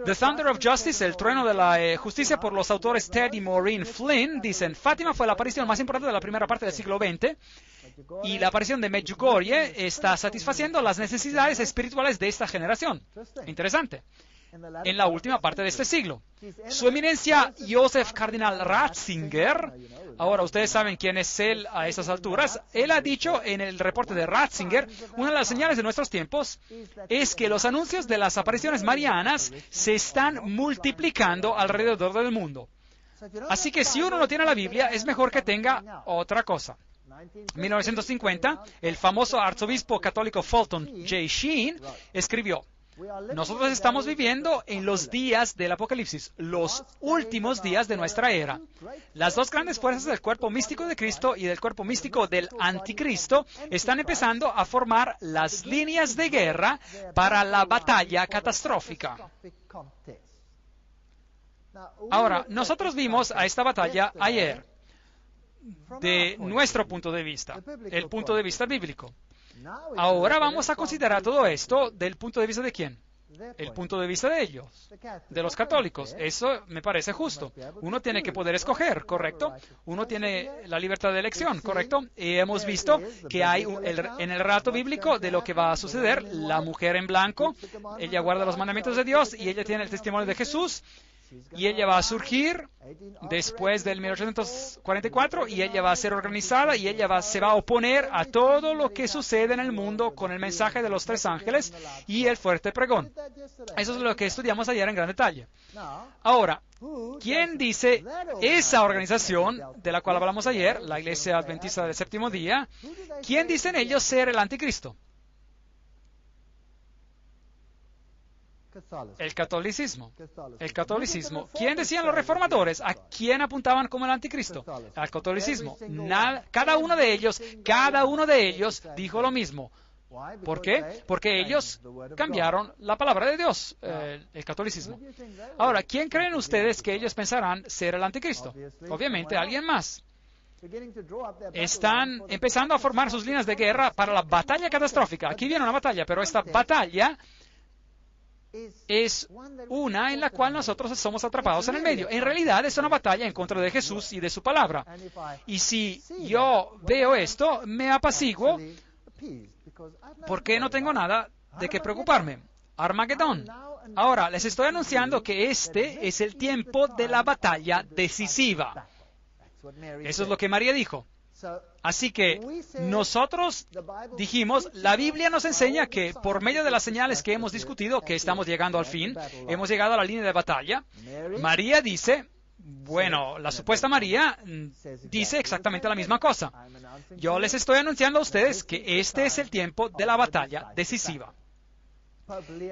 The Thunder of Justice, el trueno de la justicia, por los autores Ted y Maureen Flynn, dicen, Fátima fue la aparición más importante de la primera parte del siglo XX, y la aparición de Medjugorje está satisfaciendo las necesidades espirituales de esta generación. Interesante. En la última parte de este siglo. Su eminencia, Joseph Cardinal Ratzinger, ahora ustedes saben quién es él a estas alturas, él ha dicho en el reporte de Ratzinger, una de las señales de nuestros tiempos es que los anuncios de las apariciones marianas se están multiplicando alrededor del mundo. Así que si uno no tiene la Biblia, es mejor que tenga otra cosa. 1950, el famoso arzobispo católico Fulton J. Sheen escribió, nosotros estamos viviendo en los días del Apocalipsis, los últimos días de nuestra era. Las dos grandes fuerzas del cuerpo místico de Cristo y del cuerpo místico del Anticristo están empezando a formar las líneas de guerra para la batalla catastrófica. Ahora, nosotros vimos a esta batalla ayer, de nuestro punto de vista, el punto de vista bíblico. Ahora vamos a considerar todo esto del punto de vista de quién. El punto de vista de ellos, de los católicos. Eso me parece justo. Uno tiene que poder escoger, ¿correcto? Uno tiene la libertad de elección, ¿correcto? Y hemos visto que hay en el relato bíblico de lo que va a suceder, la mujer en blanco, ella guarda los mandamientos de Dios y ella tiene el testimonio de Jesús. Y ella va a surgir después del 1844 y ella va a ser organizada y ella se va a oponer a todo lo que sucede en el mundo con el mensaje de los tres ángeles y el fuerte pregón. Eso es lo que estudiamos ayer en gran detalle. Ahora, ¿quién dice esa organización de la cual hablamos ayer, la Iglesia Adventista del Séptimo Día? ¿Quién dicen ellos ser el anticristo? El catolicismo. El catolicismo. ¿Quién decían los reformadores? ¿A quién apuntaban como el anticristo? Al catolicismo. Cada uno de ellos dijo lo mismo. ¿Por qué? Porque ellos cambiaron la palabra de Dios, el catolicismo. Ahora, ¿quién creen ustedes que ellos pensarán ser el anticristo? Obviamente, alguien más. Están empezando a formar sus líneas de guerra para la batalla catastrófica. Aquí viene una batalla, pero esta batalla es una en la cual nosotros somos atrapados en el medio. En realidad es una batalla en contra de Jesús y de su palabra. Y si yo veo esto, me apaciguo porque no tengo nada de qué preocuparme. Armagedón. Ahora, les estoy anunciando que este es el tiempo de la batalla decisiva. Eso es lo que María dijo. Así que nosotros dijimos, la Biblia nos enseña que por medio de las señales que hemos discutido, que estamos llegando al fin, hemos llegado a la línea de batalla. María dice, bueno, la supuesta María dice exactamente la misma cosa. Yo les estoy anunciando a ustedes que este es el tiempo de la batalla decisiva.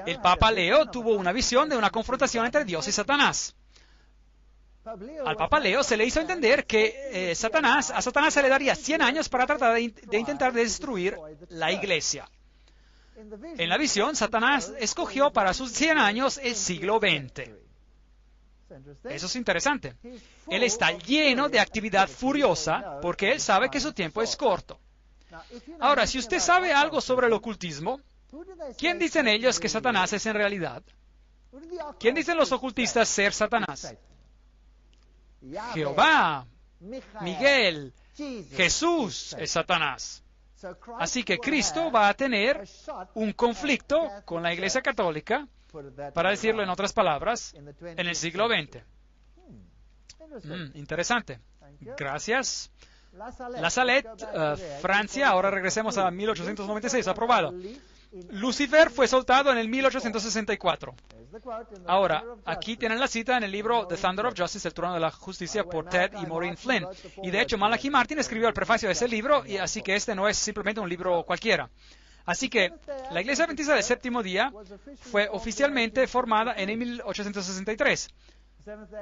El Papa Leo tuvo una visión de una confrontación entre Dios y Satanás. Al Papa Leo se le hizo entender que a Satanás se le daría 100 años para tratar de intentar destruir la iglesia. En la visión, Satanás escogió para sus 100 años el siglo XX. Eso es interesante. Él está lleno de actividad furiosa porque él sabe que su tiempo es corto. Ahora, si usted sabe algo sobre el ocultismo, ¿quién dicen ellos que Satanás es en realidad? ¿Quién dicen los ocultistas ser Satanás? Jehová, Miguel, Jesús es Satanás. Así que Cristo va a tener un conflicto con la Iglesia Católica, para decirlo en otras palabras, en el siglo XX. Interesante. Gracias. La Salette, Francia, ahora regresemos a 1896, aprobado. Lucifer fue soltado en el 1864. Ahora, aquí tienen la cita en el libro The Thunder of Justice, el trono de la justicia, por Ted y Maureen Flynn. Y de hecho, Malachi Martin escribió el prefacio de ese libro, y así que este no es simplemente un libro cualquiera. Así que la Iglesia Adventista del Séptimo Día fue oficialmente formada en el 1863.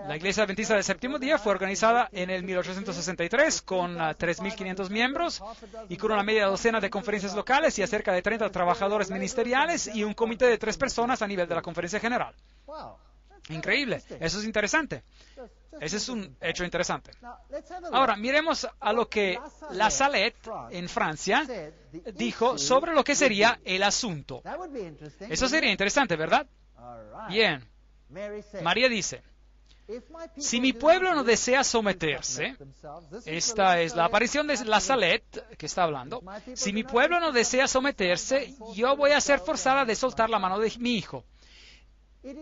La Iglesia Adventista del Séptimo Día fue organizada en el 1863 con 3.500 miembros y con una media docena de conferencias locales y a cerca de 30 trabajadores ministeriales y un comité de 3 personas a nivel de la Conferencia General. Increíble. Eso es interesante. Ese es un hecho interesante. Ahora, miremos a lo que la Salette en Francia dijo sobre lo que sería el asunto. Eso sería interesante, ¿verdad? Bien. María dice, si mi pueblo no desea someterse, esta es la aparición de la Salette que está hablando, si mi pueblo no desea someterse, yo voy a ser forzada de soltar la mano de mi hijo.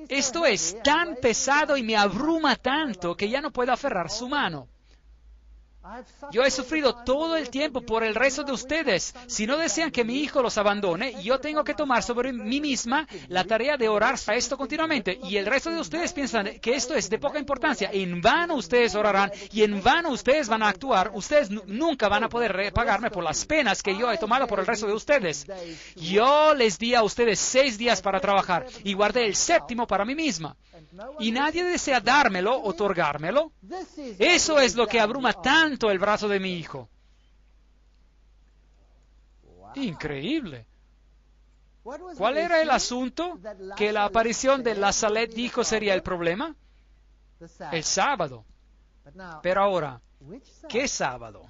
Esto es tan pesado y me abruma tanto que ya no puedo aferrar su mano. Yo he sufrido todo el tiempo por el resto de ustedes. Si no desean que mi hijo los abandone, yo tengo que tomar sobre mí misma la tarea de orar a esto continuamente. Y el resto de ustedes piensan que esto es de poca importancia. En vano ustedes orarán y en vano ustedes van a actuar. Ustedes nunca van a poder pagarme por las penas que yo he tomado por el resto de ustedes. Yo les di a ustedes 6 días para trabajar y guardé el 7º para mí misma. Y nadie desea dármelo, otorgármelo. Eso es lo que abruma tanto el brazo de mi hijo. Increíble. ¿Cuál era el asunto que la aparición de la Salette dijo sería el problema? El sábado. Pero ahora, ¿qué sábado?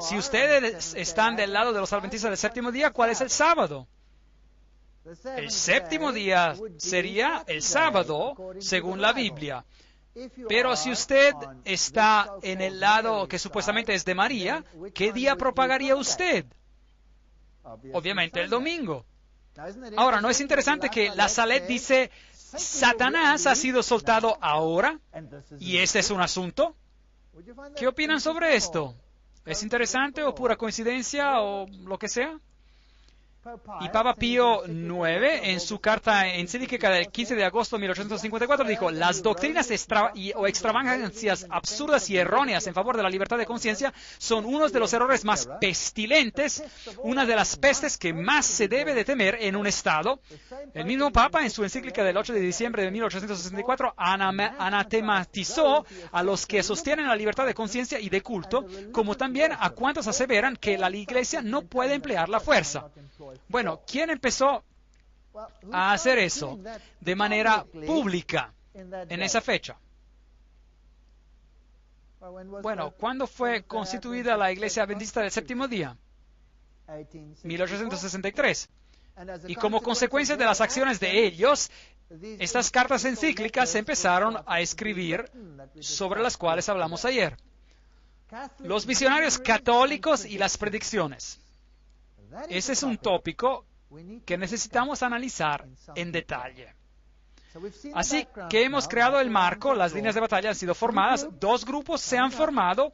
Si ustedes están del lado de los adventistas del séptimo día, ¿cuál es el sábado? El séptimo día sería el sábado, según la Biblia. Pero si usted está en el lado que supuestamente es de María, ¿qué día propagaría usted? Obviamente el domingo. Ahora, ¿no es interesante que la Salette dice, Satanás ha sido soltado ahora? ¿Y este es un asunto? ¿Qué opinan sobre esto? ¿Es interesante o pura coincidencia o lo que sea? Y Papa Pío IX, en su carta encíclica del 15 de agosto de 1854, dijo: las doctrinas o extravagancias absurdas y erróneas en favor de la libertad de conciencia son unos de los errores más pestilentes, una de las pestes que más se debe de temer en un Estado. El mismo Papa, en su encíclica del 8 de diciembre de 1864, anatematizó a los que sostienen la libertad de conciencia y de culto, como también a cuantos aseveran que la Iglesia no puede emplear la fuerza. Bueno, ¿quién empezó a hacer eso de manera pública en esa fecha? Bueno, ¿cuándo fue constituida la Iglesia Adventista del Séptimo Día? 1863. Y como consecuencia de las acciones de ellos, estas cartas encíclicas se empezaron a escribir, sobre las cuales hablamos ayer. Los misionarios católicos y las predicciones. Ese es un tópico que necesitamos analizar en detalle. Así que hemos creado el marco, las líneas de batalla han sido formadas, dos grupos se han formado,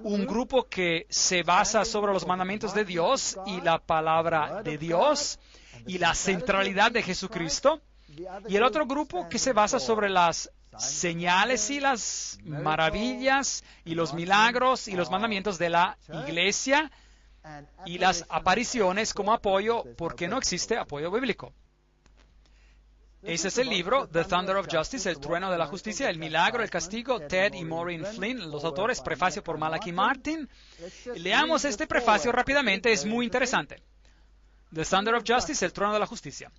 un grupo que se basa sobre los mandamientos de Dios y la palabra de Dios y la centralidad de Jesucristo, y el otro grupo que se basa sobre las señales y las maravillas y los milagros y los mandamientos de la Iglesia y las apariciones como apoyo, porque no existe apoyo bíblico. Ese es el libro, The Thunder of Justice, El Trueno de la Justicia, El Milagro, el Castigo, Ted y Maureen Flynn, los autores, prefacio por Malachi Martin. Leamos este prefacio rápidamente, es muy interesante. The Thunder of Justice, El Trueno de la Justicia.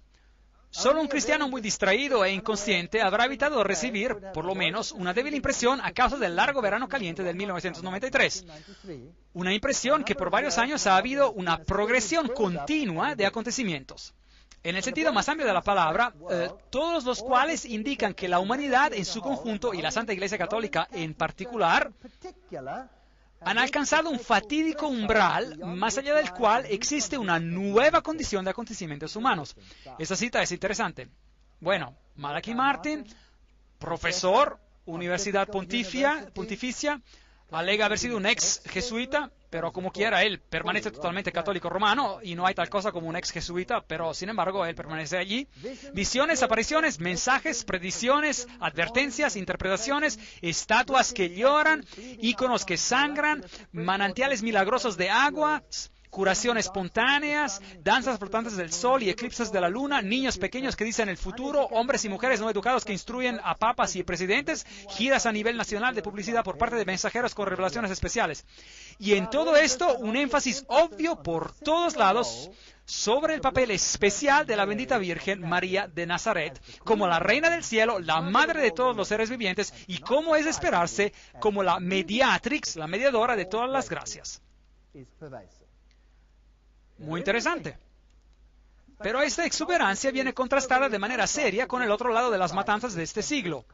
Solo un cristiano muy distraído e inconsciente habrá evitado recibir, por lo menos, una débil impresión a causa del largo verano caliente del 1993. Una impresión que por varios años ha habido una progresión continua de acontecimientos. En el sentido más amplio de la palabra, todos los cuales indican que la humanidad en su conjunto y la Santa Iglesia Católica en particular han alcanzado un fatídico umbral más allá del cual existe una nueva condición de acontecimientos humanos. Esa cita es interesante. Bueno, Malachi Martin, profesor, Universidad Pontificia, alega haber sido un ex jesuita, pero como quiera, él permanece totalmente católico romano y no hay tal cosa como un ex jesuita, pero sin embargo, él permanece allí. Visiones, apariciones, mensajes, predicciones, advertencias, interpretaciones, estatuas que lloran, íconos que sangran, manantiales milagrosos de agua, curaciones espontáneas, danzas flotantes del sol y eclipses de la luna, niños pequeños que dicen el futuro, hombres y mujeres no educados que instruyen a papas y presidentes, giras a nivel nacional de publicidad por parte de mensajeros con revelaciones especiales. Y en todo esto, un énfasis obvio por todos lados sobre el papel especial de la bendita Virgen María de Nazaret, como la Reina del Cielo, la Madre de todos los seres vivientes, y como es de esperarse, como la mediatrix, la mediadora de todas las gracias. Muy interesante. Pero esta exuberancia viene contrastada de manera seria con el otro lado de las matanzas de este siglo.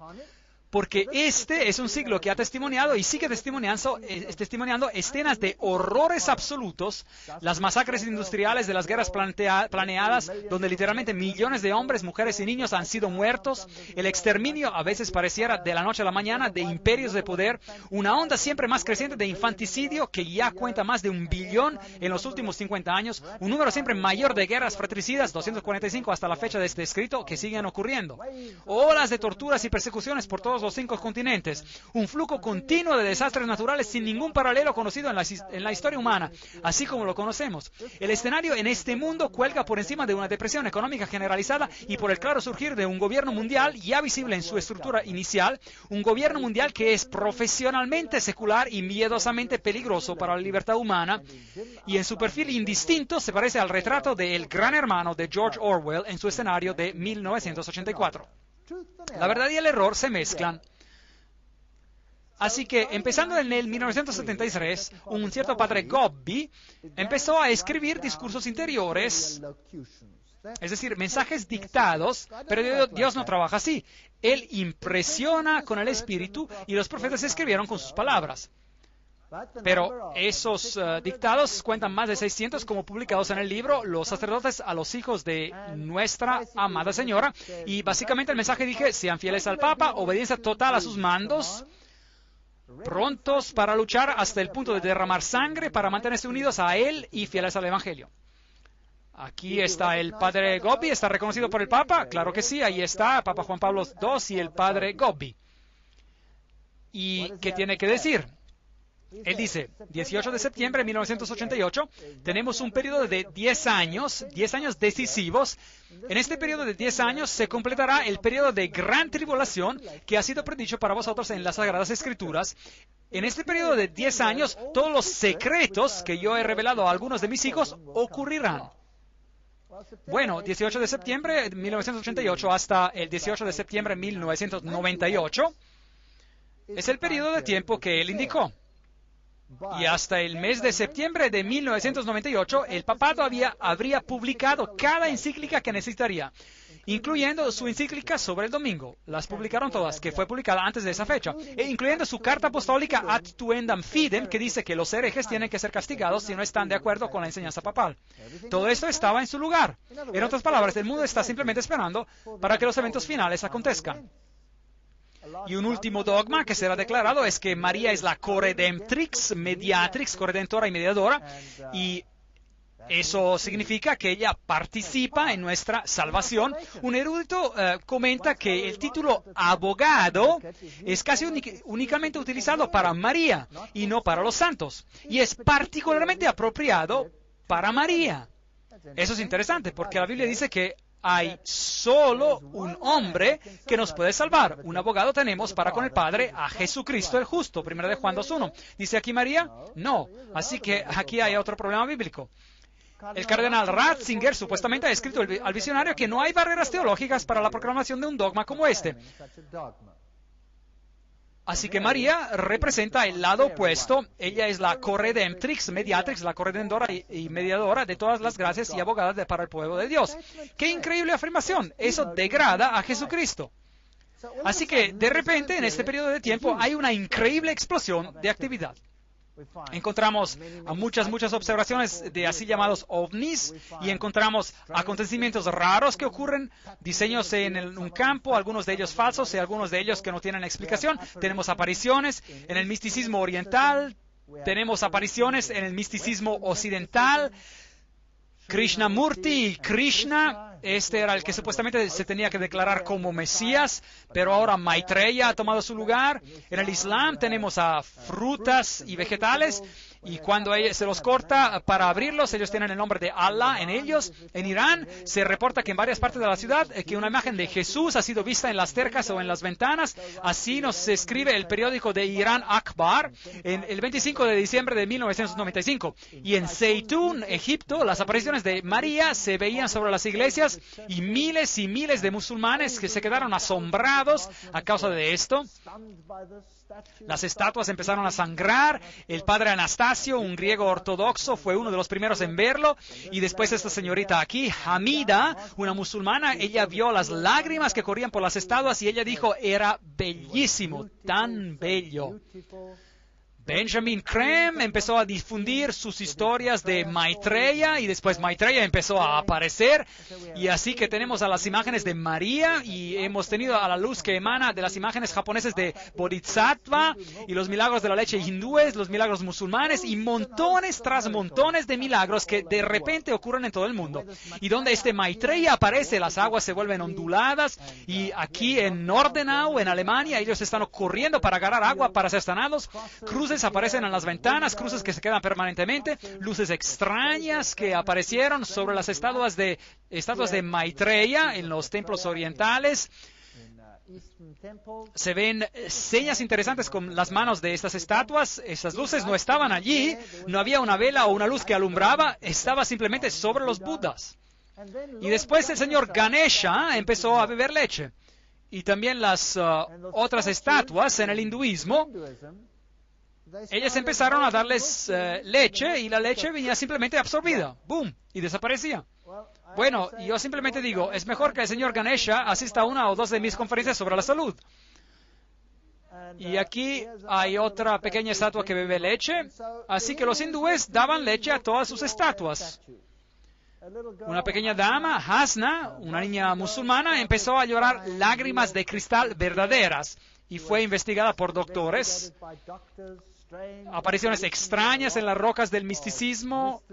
Porque este es un siglo que ha testimoniado y sigue testimoniando escenas de horrores absolutos, las masacres industriales de las guerras planeadas, donde literalmente millones de hombres, mujeres y niños han sido muertos, el exterminio, a veces pareciera de la noche a la mañana, de imperios de poder, una onda siempre más creciente de infanticidio que ya cuenta más de 1 billón en los últimos 50 años, un número siempre mayor de guerras fratricidas, 245 hasta la fecha de este escrito, que siguen ocurriendo, olas de torturas y persecuciones por todos los 5 continentes, un flujo continuo de desastres naturales sin ningún paralelo conocido en la historia humana, así como lo conocemos. El escenario en este mundo cuelga por encima de una depresión económica generalizada y por el claro surgir de un gobierno mundial ya visible en su estructura inicial, un gobierno mundial que es profesionalmente secular y miedosamente peligroso para la libertad humana, y en su perfil indistinto se parece al retrato de El Gran Hermano de George Orwell en su escenario de 1984. La verdad y el error se mezclan. Así que, empezando en el 1973, un cierto padre Gobbi empezó a escribir discursos interiores, es decir, mensajes dictados, pero Dios no trabaja así. Él impresiona con el Espíritu y los profetas escribieron con sus palabras. Pero esos dictados cuentan más de 600 como publicados en el libro Los sacerdotes a los hijos de nuestra amada Señora. Y básicamente el mensaje dije, sean fieles al Papa, obediencia total a sus mandos, prontos para luchar hasta el punto de derramar sangre para mantenerse unidos a Él y fieles al Evangelio. Aquí está el padre Gobbi, ¿está reconocido por el Papa? Claro que sí, ahí está, Papa Juan Pablo II y el padre Gobbi. ¿Y qué tiene que decir? Él dice, 18 de septiembre de 1988, tenemos un periodo de 10 años decisivos. En este periodo de 10 años se completará el periodo de gran tribulación que ha sido predicho para vosotros en las Sagradas Escrituras. En este periodo de 10 años, todos los secretos que yo he revelado a algunos de mis hijos ocurrirán. Bueno, 18 de septiembre de 1988 hasta el 18 de septiembre de 1998 es el periodo de tiempo que él indicó. Y hasta el mes de septiembre de 1998, el papado habría publicado cada encíclica que necesitaría, incluyendo su encíclica sobre el domingo. Las publicaron todas, que fue publicada antes de esa fecha, e incluyendo su carta apostólica Ad Tuendam Fidem, que dice que los herejes tienen que ser castigados si no están de acuerdo con la enseñanza papal. Todo esto estaba en su lugar. En otras palabras, el mundo está simplemente esperando para que los eventos finales acontezcan. Y un último dogma que será declarado es que María es la corredemptrix, mediatrix, corredentora y mediadora, y eso significa que ella participa en nuestra salvación. Un erudito comenta que el título abogado es casi únicamente utilizado para María y no para los santos, y es particularmente apropiado para María. Eso es interesante porque la Biblia dice que hay solo un hombre que nos puede salvar. Un abogado tenemos para con el Padre, a Jesucristo el justo. 1 de Juan 2:1. ¿Dice aquí María? No. Así que aquí hay otro problema bíblico. El cardenal Ratzinger supuestamente ha escrito al visionario que no hay barreras teológicas para la proclamación de un dogma como este. Así que María representa el lado opuesto. Ella es la corredemptrix, mediatrix, la corredentora y mediadora de todas las gracias y abogada para el pueblo de Dios. ¡Qué increíble afirmación! Eso degrada a Jesucristo. Así que, de repente, en este periodo de tiempo, hay una increíble explosión de actividad. Encontramos muchas observaciones de así llamados ovnis y encontramos acontecimientos raros que ocurren, diseños en un campo, algunos de ellos falsos y algunos de ellos que no tienen explicación. Tenemos apariciones en el misticismo oriental, tenemos apariciones en el misticismo occidental. Krishnamurti y Krishna, este era el que supuestamente se tenía que declarar como Mesías, pero ahora Maitreya ha tomado su lugar. En el Islam tenemos a frutas y vegetales, y cuando se los corta para abrirlos, ellos tienen el nombre de Allah en ellos. En Irán se reporta que en varias partes de la ciudad que una imagen de Jesús ha sido vista en las cercas o en las ventanas. Así nos escribe el periódico de Irán Akbar en el 25 de diciembre de 1995. Y en Zeitún, Egipto, las apariciones de María se veían sobre las iglesias y miles de musulmanes que se quedaron asombrados a causa de esto. Las estatuas empezaron a sangrar. El padre Anastasio, un griego ortodoxo, fue uno de los primeros en verlo. Y después esta señorita aquí, Hamida, una musulmana, ella vio las lágrimas que corrían por las estatuas y ella dijo, era bellísimo, tan bello. Benjamin Creme empezó a difundir sus historias de Maitreya y después Maitreya empezó a aparecer, y así que tenemos a las imágenes de María y hemos tenido a la luz que emana de las imágenes japonesas de Bodhisattva y los milagros de la leche hindúes, los milagros musulmanes y montones tras montones de milagros que de repente ocurren en todo el mundo. Y donde este Maitreya aparece, las aguas se vuelven onduladas, y aquí en Nordenau, en Alemania, ellos están corriendo para agarrar agua para ser sanados. Cruces aparecen en las ventanas, cruces que se quedan permanentemente, luces extrañas que aparecieron sobre las estatuas de Maitreya en los templos orientales. Se ven señas interesantes con las manos de estas estatuas. Esas luces no estaban allí, no había una vela o una luz que alumbraba, estaba simplemente sobre los Budas. Y después el señor Ganesha empezó a beber leche. Y también las otras estatuas en el hinduismo, ellas empezaron a darles leche y la leche venía simplemente absorbida, ¡boom!, y desaparecía. Bueno, yo simplemente digo, es mejor que el señor Ganesha asista a una o dos de mis conferencias sobre la salud. Y aquí hay otra pequeña estatua que bebe leche, así que los hindúes daban leche a todas sus estatuas. Una pequeña dama, Hasna, una niña musulmana, empezó a llorar lágrimas de cristal verdaderas y fue investigada por doctores. Apariciones extrañas en las rocas del misticismo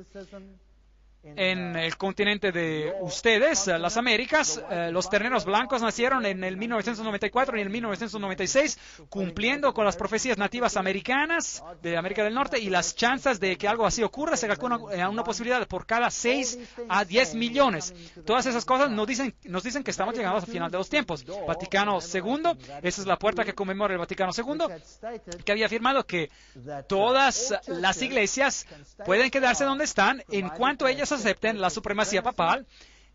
en el continente de ustedes, las Américas, los terneros blancos nacieron en el 1994 y en el 1996, cumpliendo con las profecías nativas americanas de América del Norte, y las chances de que algo así ocurra se calcula una posibilidad por cada 6 a 10 millones. Todas esas cosas nos dicen que estamos llegando al final de los tiempos. Vaticano II, esa es la puerta que conmemora el Vaticano II, que había afirmado que todas las iglesias pueden quedarse donde están en cuanto ellas acepten la supremacía papal.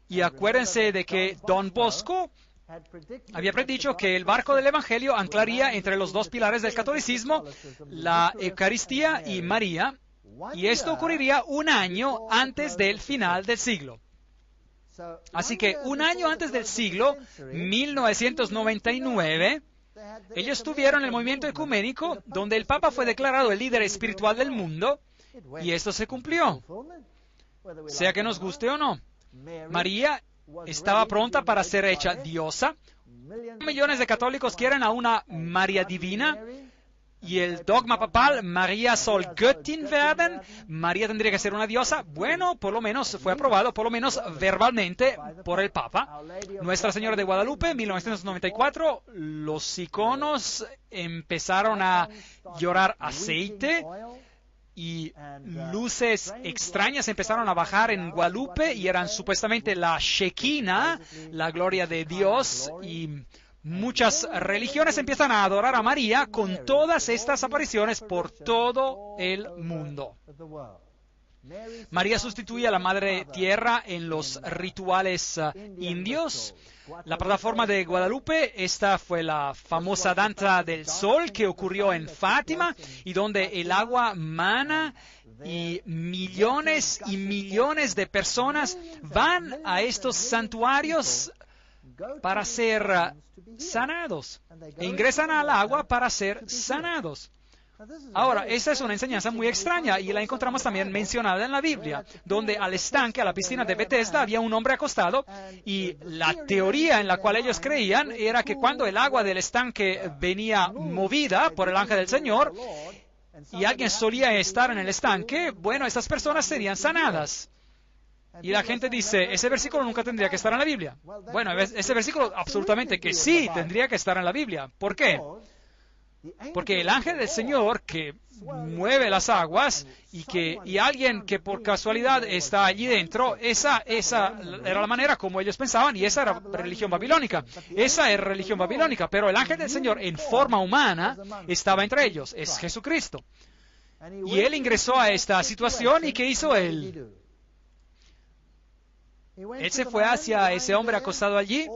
Y acuérdense de que Don Bosco había predicho que el barco del Evangelio anclaría entre los dos pilares del catolicismo, la Eucaristía y María, y esto ocurriría un año antes del final del siglo. Así que un año antes del siglo, 1999, ellos tuvieron el movimiento ecuménico donde el Papa fue declarado el líder espiritual del mundo, y esto se cumplió, sea que nos guste o no. María estaba pronta para ser hecha diosa. Millones de católicos quieren a una María divina, y el dogma papal, María soll Göttin werden, María tendría que ser una diosa. Bueno, por lo menos fue aprobado, por lo menos verbalmente, por el Papa. Nuestra Señora de Guadalupe, 1994, los iconos empezaron a llorar aceite, y luces extrañas empezaron a bajar en Guadalupe, y eran supuestamente la Shekinah, la gloria de Dios, y muchas religiones empiezan a adorar a María con todas estas apariciones por todo el mundo. María sustituye a la Madre Tierra en los rituales indios. La plataforma de Guadalupe, esta fue la famosa danza del sol que ocurrió en Fátima, y donde el agua mana y millones de personas van a estos santuarios para ser sanados, e ingresan al agua para ser sanados. Ahora, esta es una enseñanza muy extraña, y la encontramos también mencionada en la Biblia, donde al estanque, a la piscina de Bethesda, había un hombre acostado, y la teoría en la cual ellos creían era que cuando el agua del estanque venía movida por el ángel del Señor, y alguien solía estar en el estanque, bueno, esas personas serían sanadas. Y la gente dice, ese versículo nunca tendría que estar en la Biblia. Bueno, ese versículo absolutamente que sí tendría que estar en la Biblia. ¿Por qué? Porque el ángel del Señor que mueve las aguas, y alguien que por casualidad está allí dentro, esa era la manera como ellos pensaban, y esa era religión babilónica. Esa es religión babilónica, pero el ángel del Señor en forma humana estaba entre ellos, es Jesucristo. Y él ingresó a esta situación, ¿y qué hizo él? Él se fue hacia ese hombre acostado allí,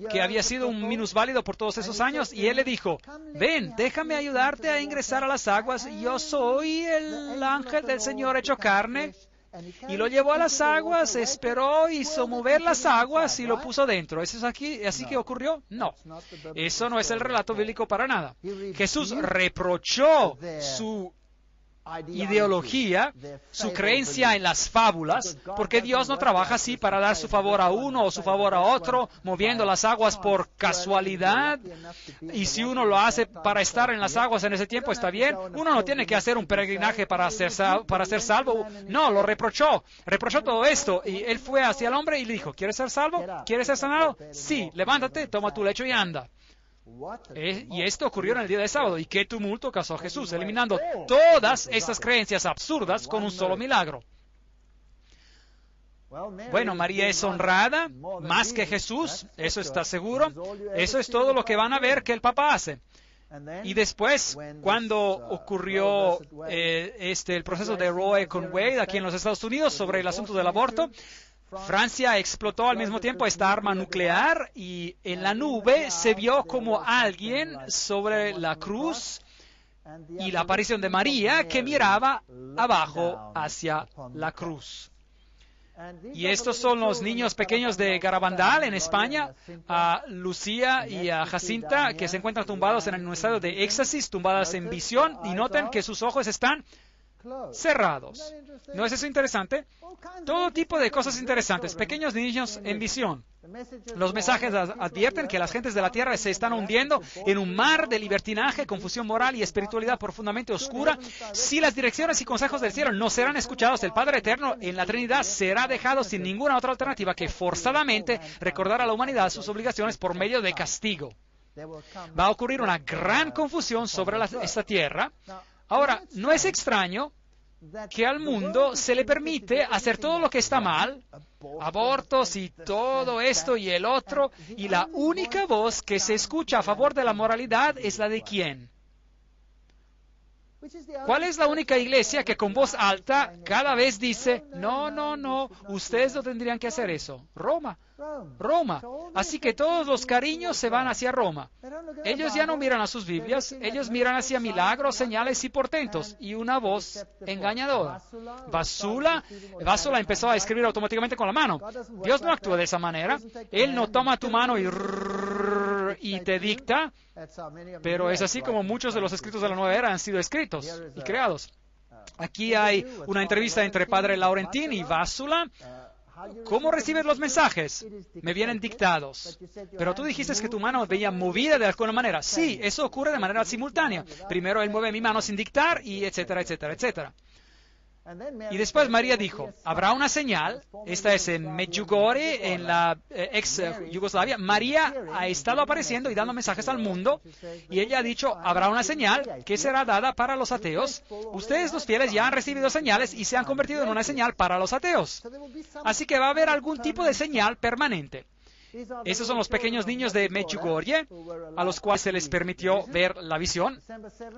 que había sido un minusválido por todos esos años, y él le dijo, ven, déjame ayudarte a ingresar a las aguas, yo soy el ángel del Señor hecho carne. Y lo llevó a las aguas, esperó, hizo mover las aguas y lo puso dentro. ¿Eso es así que ocurrió? No, eso no es el relato bíblico para nada. Jesús reprochó su ideología, su creencia en las fábulas, porque Dios no trabaja así para dar su favor a uno o su favor a otro, moviendo las aguas por casualidad. Y si uno lo hace para estar en las aguas en ese tiempo, está bien. Uno no tiene que hacer un peregrinaje para ser salvo. No, lo reprochó todo esto, y él fue hacia el hombre y le dijo, ¿quieres ser salvo? ¿Quieres ser sanado? Sí, levántate, toma tu lecho y anda. Y esto ocurrió en el día de sábado. ¿Y qué tumulto causó Jesús, eliminando todas estas creencias absurdas con un solo milagro? Bueno, María es honrada más que Jesús, eso está seguro. Eso es todo lo que van a ver que el Papa hace. Y después, cuando ocurrió el proceso de Roe con Wade aquí en los Estados Unidos sobre el asunto del aborto, Francia explotó al mismo tiempo esta arma nuclear, y en la nube se vio como alguien sobre la cruz, y la aparición de María que miraba abajo hacia la cruz. Y estos son los niños pequeños de Garabandal, en España, a Lucía y a Jacinta, que se encuentran tumbados en un estado de éxtasis, tumbadas en visión, y noten que sus ojos están cerrados. ¿No es eso interesante? Todo tipo de cosas interesantes. Pequeños niños en visión. Los mensajes advierten que las gentes de la tierra se están hundiendo en un mar de libertinaje, confusión moral y espiritualidad profundamente oscura. Si las direcciones y consejos del cielo no serán escuchados, el Padre Eterno en la Trinidad será dejado sin ninguna otra alternativa que forzadamente recordar a la humanidad sus obligaciones por medio de castigo. Va a ocurrir una gran confusión sobre esta tierra. Ahora, no es extraño que al mundo se le permite hacer todo lo que está mal, abortos y todo esto y el otro, y la única voz que se escucha a favor de la moralidad es la de ¿quién? ¿Cuál es la única iglesia que con voz alta cada vez dice, no, no, no, ustedes no tendrían que hacer eso? Roma. Roma. Así que todos los cariños se van hacia Roma. Ellos ya no miran a sus Biblias, ellos miran hacia milagros, señales y portentos, y una voz engañadora. Vasula empezó a escribir automáticamente con la mano. Dios no actúa de esa manera. Él no toma tu mano y te dicta, pero es así como muchos de los escritos de la Nueva Era han sido escritos y creados. Aquí hay una entrevista entre Padre Laurentín y Vasula. ¿Cómo recibes los mensajes? Me vienen dictados. Pero tú dijiste que tu mano veía movida de alguna manera. Sí, eso ocurre de manera simultánea. Primero él mueve mi mano sin dictar y etcétera, etcétera, etcétera. Y después María dijo, habrá una señal. Esta es en Medjugorje, en la ex Yugoslavia. María ha estado apareciendo y dando mensajes al mundo. Y ella ha dicho, habrá una señal que será dada para los ateos. Ustedes los fieles ya han recibido señales y se han convertido en una señal para los ateos. Así que va a haber algún tipo de señal permanente. Esos son los pequeños niños de Medjugorje, a los cuales se les permitió ver la visión.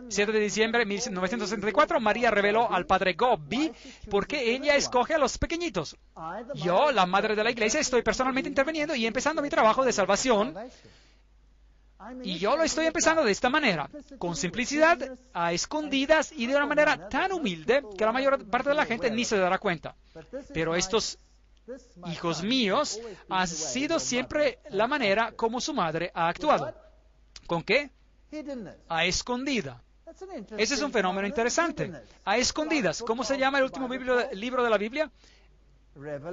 7 de diciembre de 1964, María reveló al padre Gobbi por qué ella escoge a los pequeñitos. Yo, la madre de la iglesia, estoy personalmente interviniendo y empezando mi trabajo de salvación. Y yo lo estoy empezando de esta manera, con simplicidad, a escondidas y de una manera tan humilde que la mayor parte de la gente ni se dará cuenta. Pero estos hijos míos ha sido siempre la manera como su madre ha actuado. ¿Con qué? A escondida. Ese es un fenómeno interesante. A escondidas. ¿Cómo se llama el último libro de la Biblia?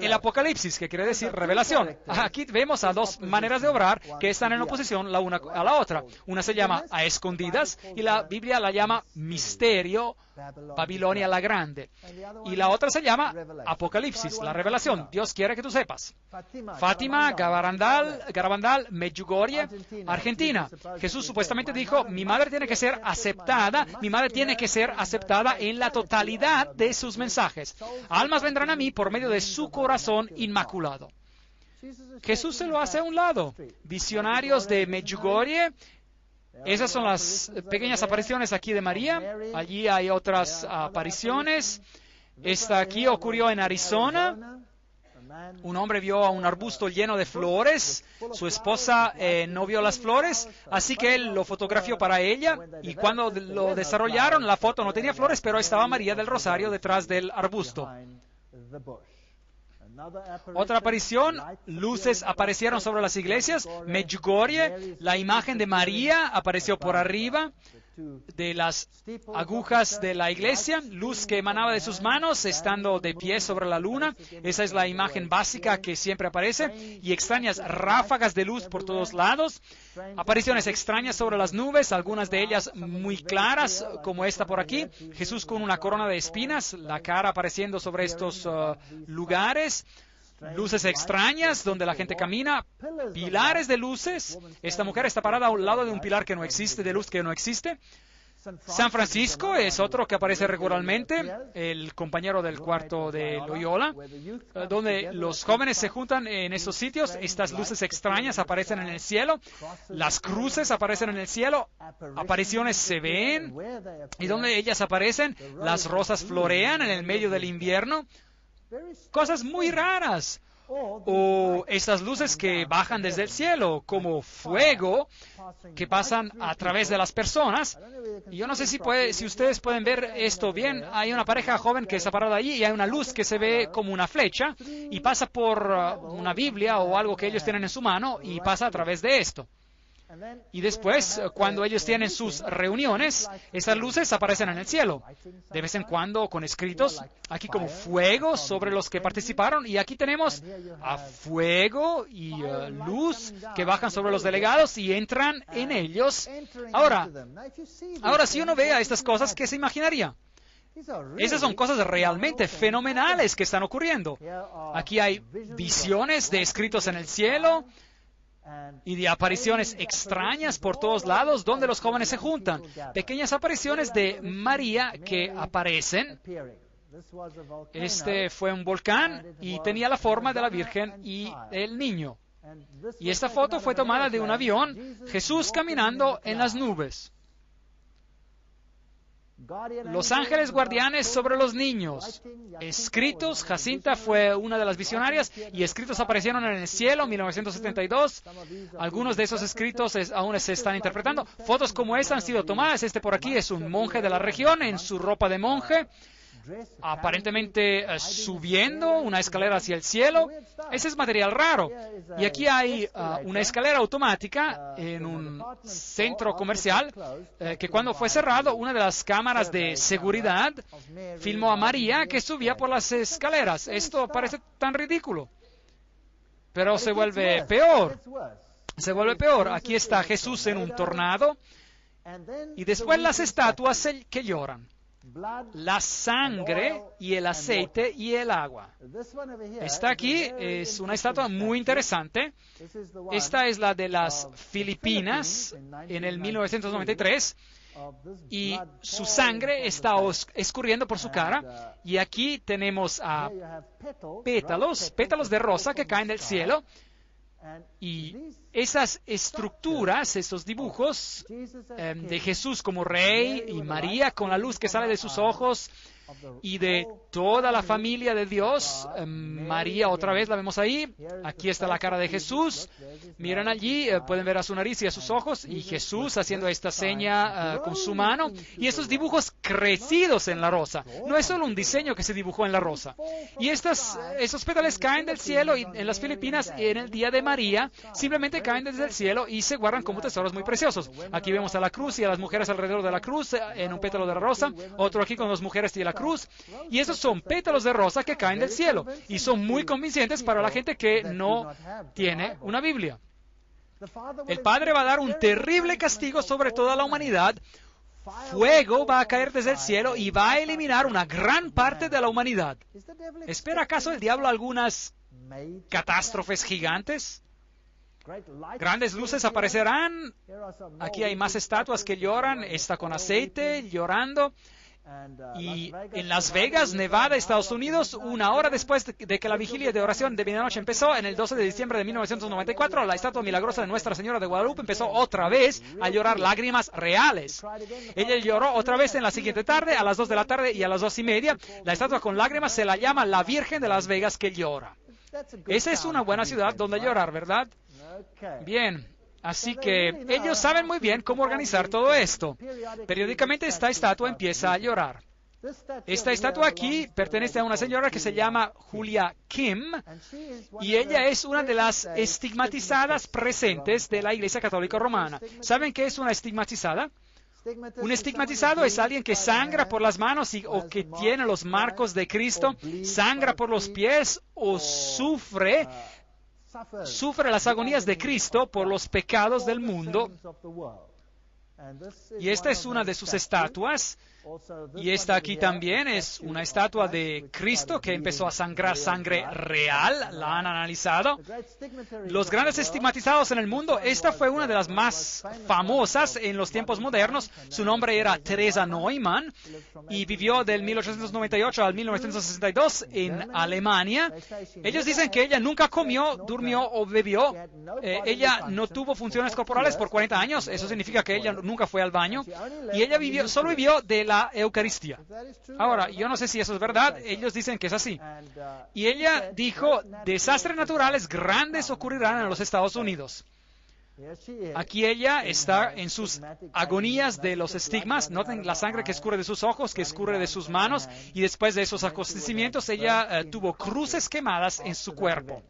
El Apocalipsis, que quiere decir revelación. Aquí vemos a dos maneras de obrar que están en oposición la una a la otra. Una se llama a escondidas y la Biblia la llama misterio, Babilonia la Grande. Y la otra se llama Apocalipsis, la revelación. Dios quiere que tú sepas. Fátima, Garabandal, Medjugorje, Argentina. Jesús supuestamente dijo, mi madre tiene que ser aceptada en la totalidad de sus mensajes. Almas vendrán a mí por medio de su corazón inmaculado. Jesús se lo hace a un lado. Visionarios de Medjugorje. Esas son las pequeñas apariciones aquí de María. Allí hay otras apariciones. Esta aquí ocurrió en Arizona. Un hombre vio a un arbusto lleno de flores. Su esposa no vio las flores, así que él lo fotografió para ella. Y cuando lo desarrollaron, la foto no tenía flores, pero estaba María del Rosario detrás del arbusto. Otra aparición, luces aparecieron sobre las iglesias. Medjugorje, la imagen de María apareció por arriba de las agujas de la iglesia, luz que emanaba de sus manos estando de pie sobre la luna. Esa es la imagen básica que siempre aparece, y extrañas ráfagas de luz por todos lados, apariciones extrañas sobre las nubes, algunas de ellas muy claras, como esta por aquí, Jesús con una corona de espinas, la cara apareciendo sobre estos lugares. Luces extrañas donde la gente camina, pilares de luces. Esta mujer está parada a un lado de un pilar que no existe, de luz que no existe. San Francisco es otro que aparece regularmente, el compañero del cuarto de Loyola, donde los jóvenes se juntan en esos sitios. Estas luces extrañas aparecen en el cielo, las cruces aparecen en el cielo, apariciones se ven, y donde ellas aparecen, las rosas florean en el medio del invierno. Cosas muy raras. O estas luces que bajan desde el cielo, como fuego, que pasan a través de las personas. Y yo no sé si ustedes pueden ver esto bien. Hay una pareja joven que está parada allí y hay una luz que se ve como una flecha y pasa por una Biblia o algo que ellos tienen en su mano y pasa a través de esto. Y después, cuando ellos tienen sus reuniones, esas luces aparecen en el cielo. De vez en cuando con escritos, aquí como fuego sobre los que participaron. Y aquí tenemos a fuego y luz que bajan sobre los delegados y entran en ellos. Ahora, si uno ve a estas cosas, ¿qué se imaginaría? Esas son cosas realmente fenomenales que están ocurriendo. Aquí hay visiones de escritos en el cielo y de apariciones extrañas por todos lados donde los jóvenes se juntan. Pequeñas apariciones de María que aparecen. Este fue un volcán y tenía la forma de la Virgen y el niño. Y esta foto fue tomada de un avión, Jesús caminando en las nubes. Los ángeles guardianes sobre los niños. Escritos, Jacinta fue una de las visionarias y escritos aparecieron en el cielo en 1972. Algunos de esos escritos aún se están interpretando. Fotos como esta han sido tomadas. Este por aquí es un monje de la región en su ropa de monje, aparentemente subiendo una escalera hacia el cielo. Ese es material raro. Y aquí hay una escalera automática en un centro comercial que cuando fue cerrado, una de las cámaras de seguridad filmó a María que subía por las escaleras. Esto parece tan ridículo, pero se vuelve peor. Se vuelve peor. Aquí está Jesús en un tornado y después las estatuas que lloran. La sangre y el aceite y el agua. Esta aquí es una estatua muy interesante. Esta es la de las Filipinas en el 1993 y su sangre está escurriendo por su cara. Y aquí tenemos a pétalos de rosa que caen del cielo. Y esas estructuras, esos dibujos de Jesús como rey y María con la luz que sale de sus ojos y de toda la familia de Dios. María otra vez la vemos ahí. Aquí está la cara de Jesús. Miren allí, pueden ver a su nariz y a sus ojos. Y Jesús haciendo esta seña con su mano. Y esos dibujos crecidos en la rosa. No es solo un diseño que se dibujó en la rosa. Y esos pétalos caen del cielo y en las Filipinas en el día de María. Simplemente caen desde el cielo y se guardan como tesoros muy preciosos. Aquí vemos a la cruz y a las mujeres alrededor de la cruz en un pétalo de la rosa. Otro aquí con las mujeres y la cruz. Y esos son pétalos de rosa que caen del cielo y son muy convincentes para la gente que no tiene una Biblia. El Padre va a dar un terrible castigo sobre toda la humanidad. Fuego va a caer desde el cielo y va a eliminar una gran parte de la humanidad. ¿Espera acaso el diablo algunas catástrofes gigantes? Grandes luces aparecerán. Aquí hay más estatuas que lloran. Esta con aceite llorando. Y en Las Vegas, Nevada, Estados Unidos, una hora después de que la vigilia de oración de medianoche empezó, en el 12 de diciembre de 1994, la estatua milagrosa de Nuestra Señora de Guadalupe empezó otra vez a llorar lágrimas reales. Ella lloró otra vez en la siguiente tarde, a las 2 de la tarde y a las 2:30. La estatua con lágrimas se la llama la Virgen de Las Vegas que llora. Esa es una buena ciudad donde llorar, ¿verdad? Bien. Así que ellos saben muy bien cómo organizar todo esto. Periódicamente esta estatua empieza a llorar. Esta estatua aquí pertenece a una señora que se llama Julia Kim y ella es una de las estigmatizadas presentes de la Iglesia Católica Romana. ¿Saben qué es una estigmatizada? Un estigmatizado es alguien que sangra por las manos o que tiene los marcos de Cristo, sangra por los pies o sufre las agonías de Cristo por los pecados del mundo. Y esta es una de sus estatuas. Y esta aquí también es una estatua de Cristo que empezó a sangrar sangre real. La han analizado. Los grandes estigmatizados en el mundo, esta fue una de las más famosas en los tiempos modernos. Su nombre era Teresa Neumann y vivió del 1898 al 1962 en Alemania. Ellos dicen que ella nunca comió, durmió o bebió. Ella no tuvo funciones corporales por 40 años. Eso significa que ella nunca fue al baño. Y ella solo vivió de la Eucaristía. Ahora, yo no sé si eso es verdad. Ellos dicen que es así. Y ella dijo, desastres naturales grandes ocurrirán en los Estados Unidos. Aquí ella está en sus agonías de los estigmas. Noten la sangre que escurre de sus ojos, que escurre de sus manos. Y después de esos acontecimientos, ella tuvo cruces quemadas en su cuerpo.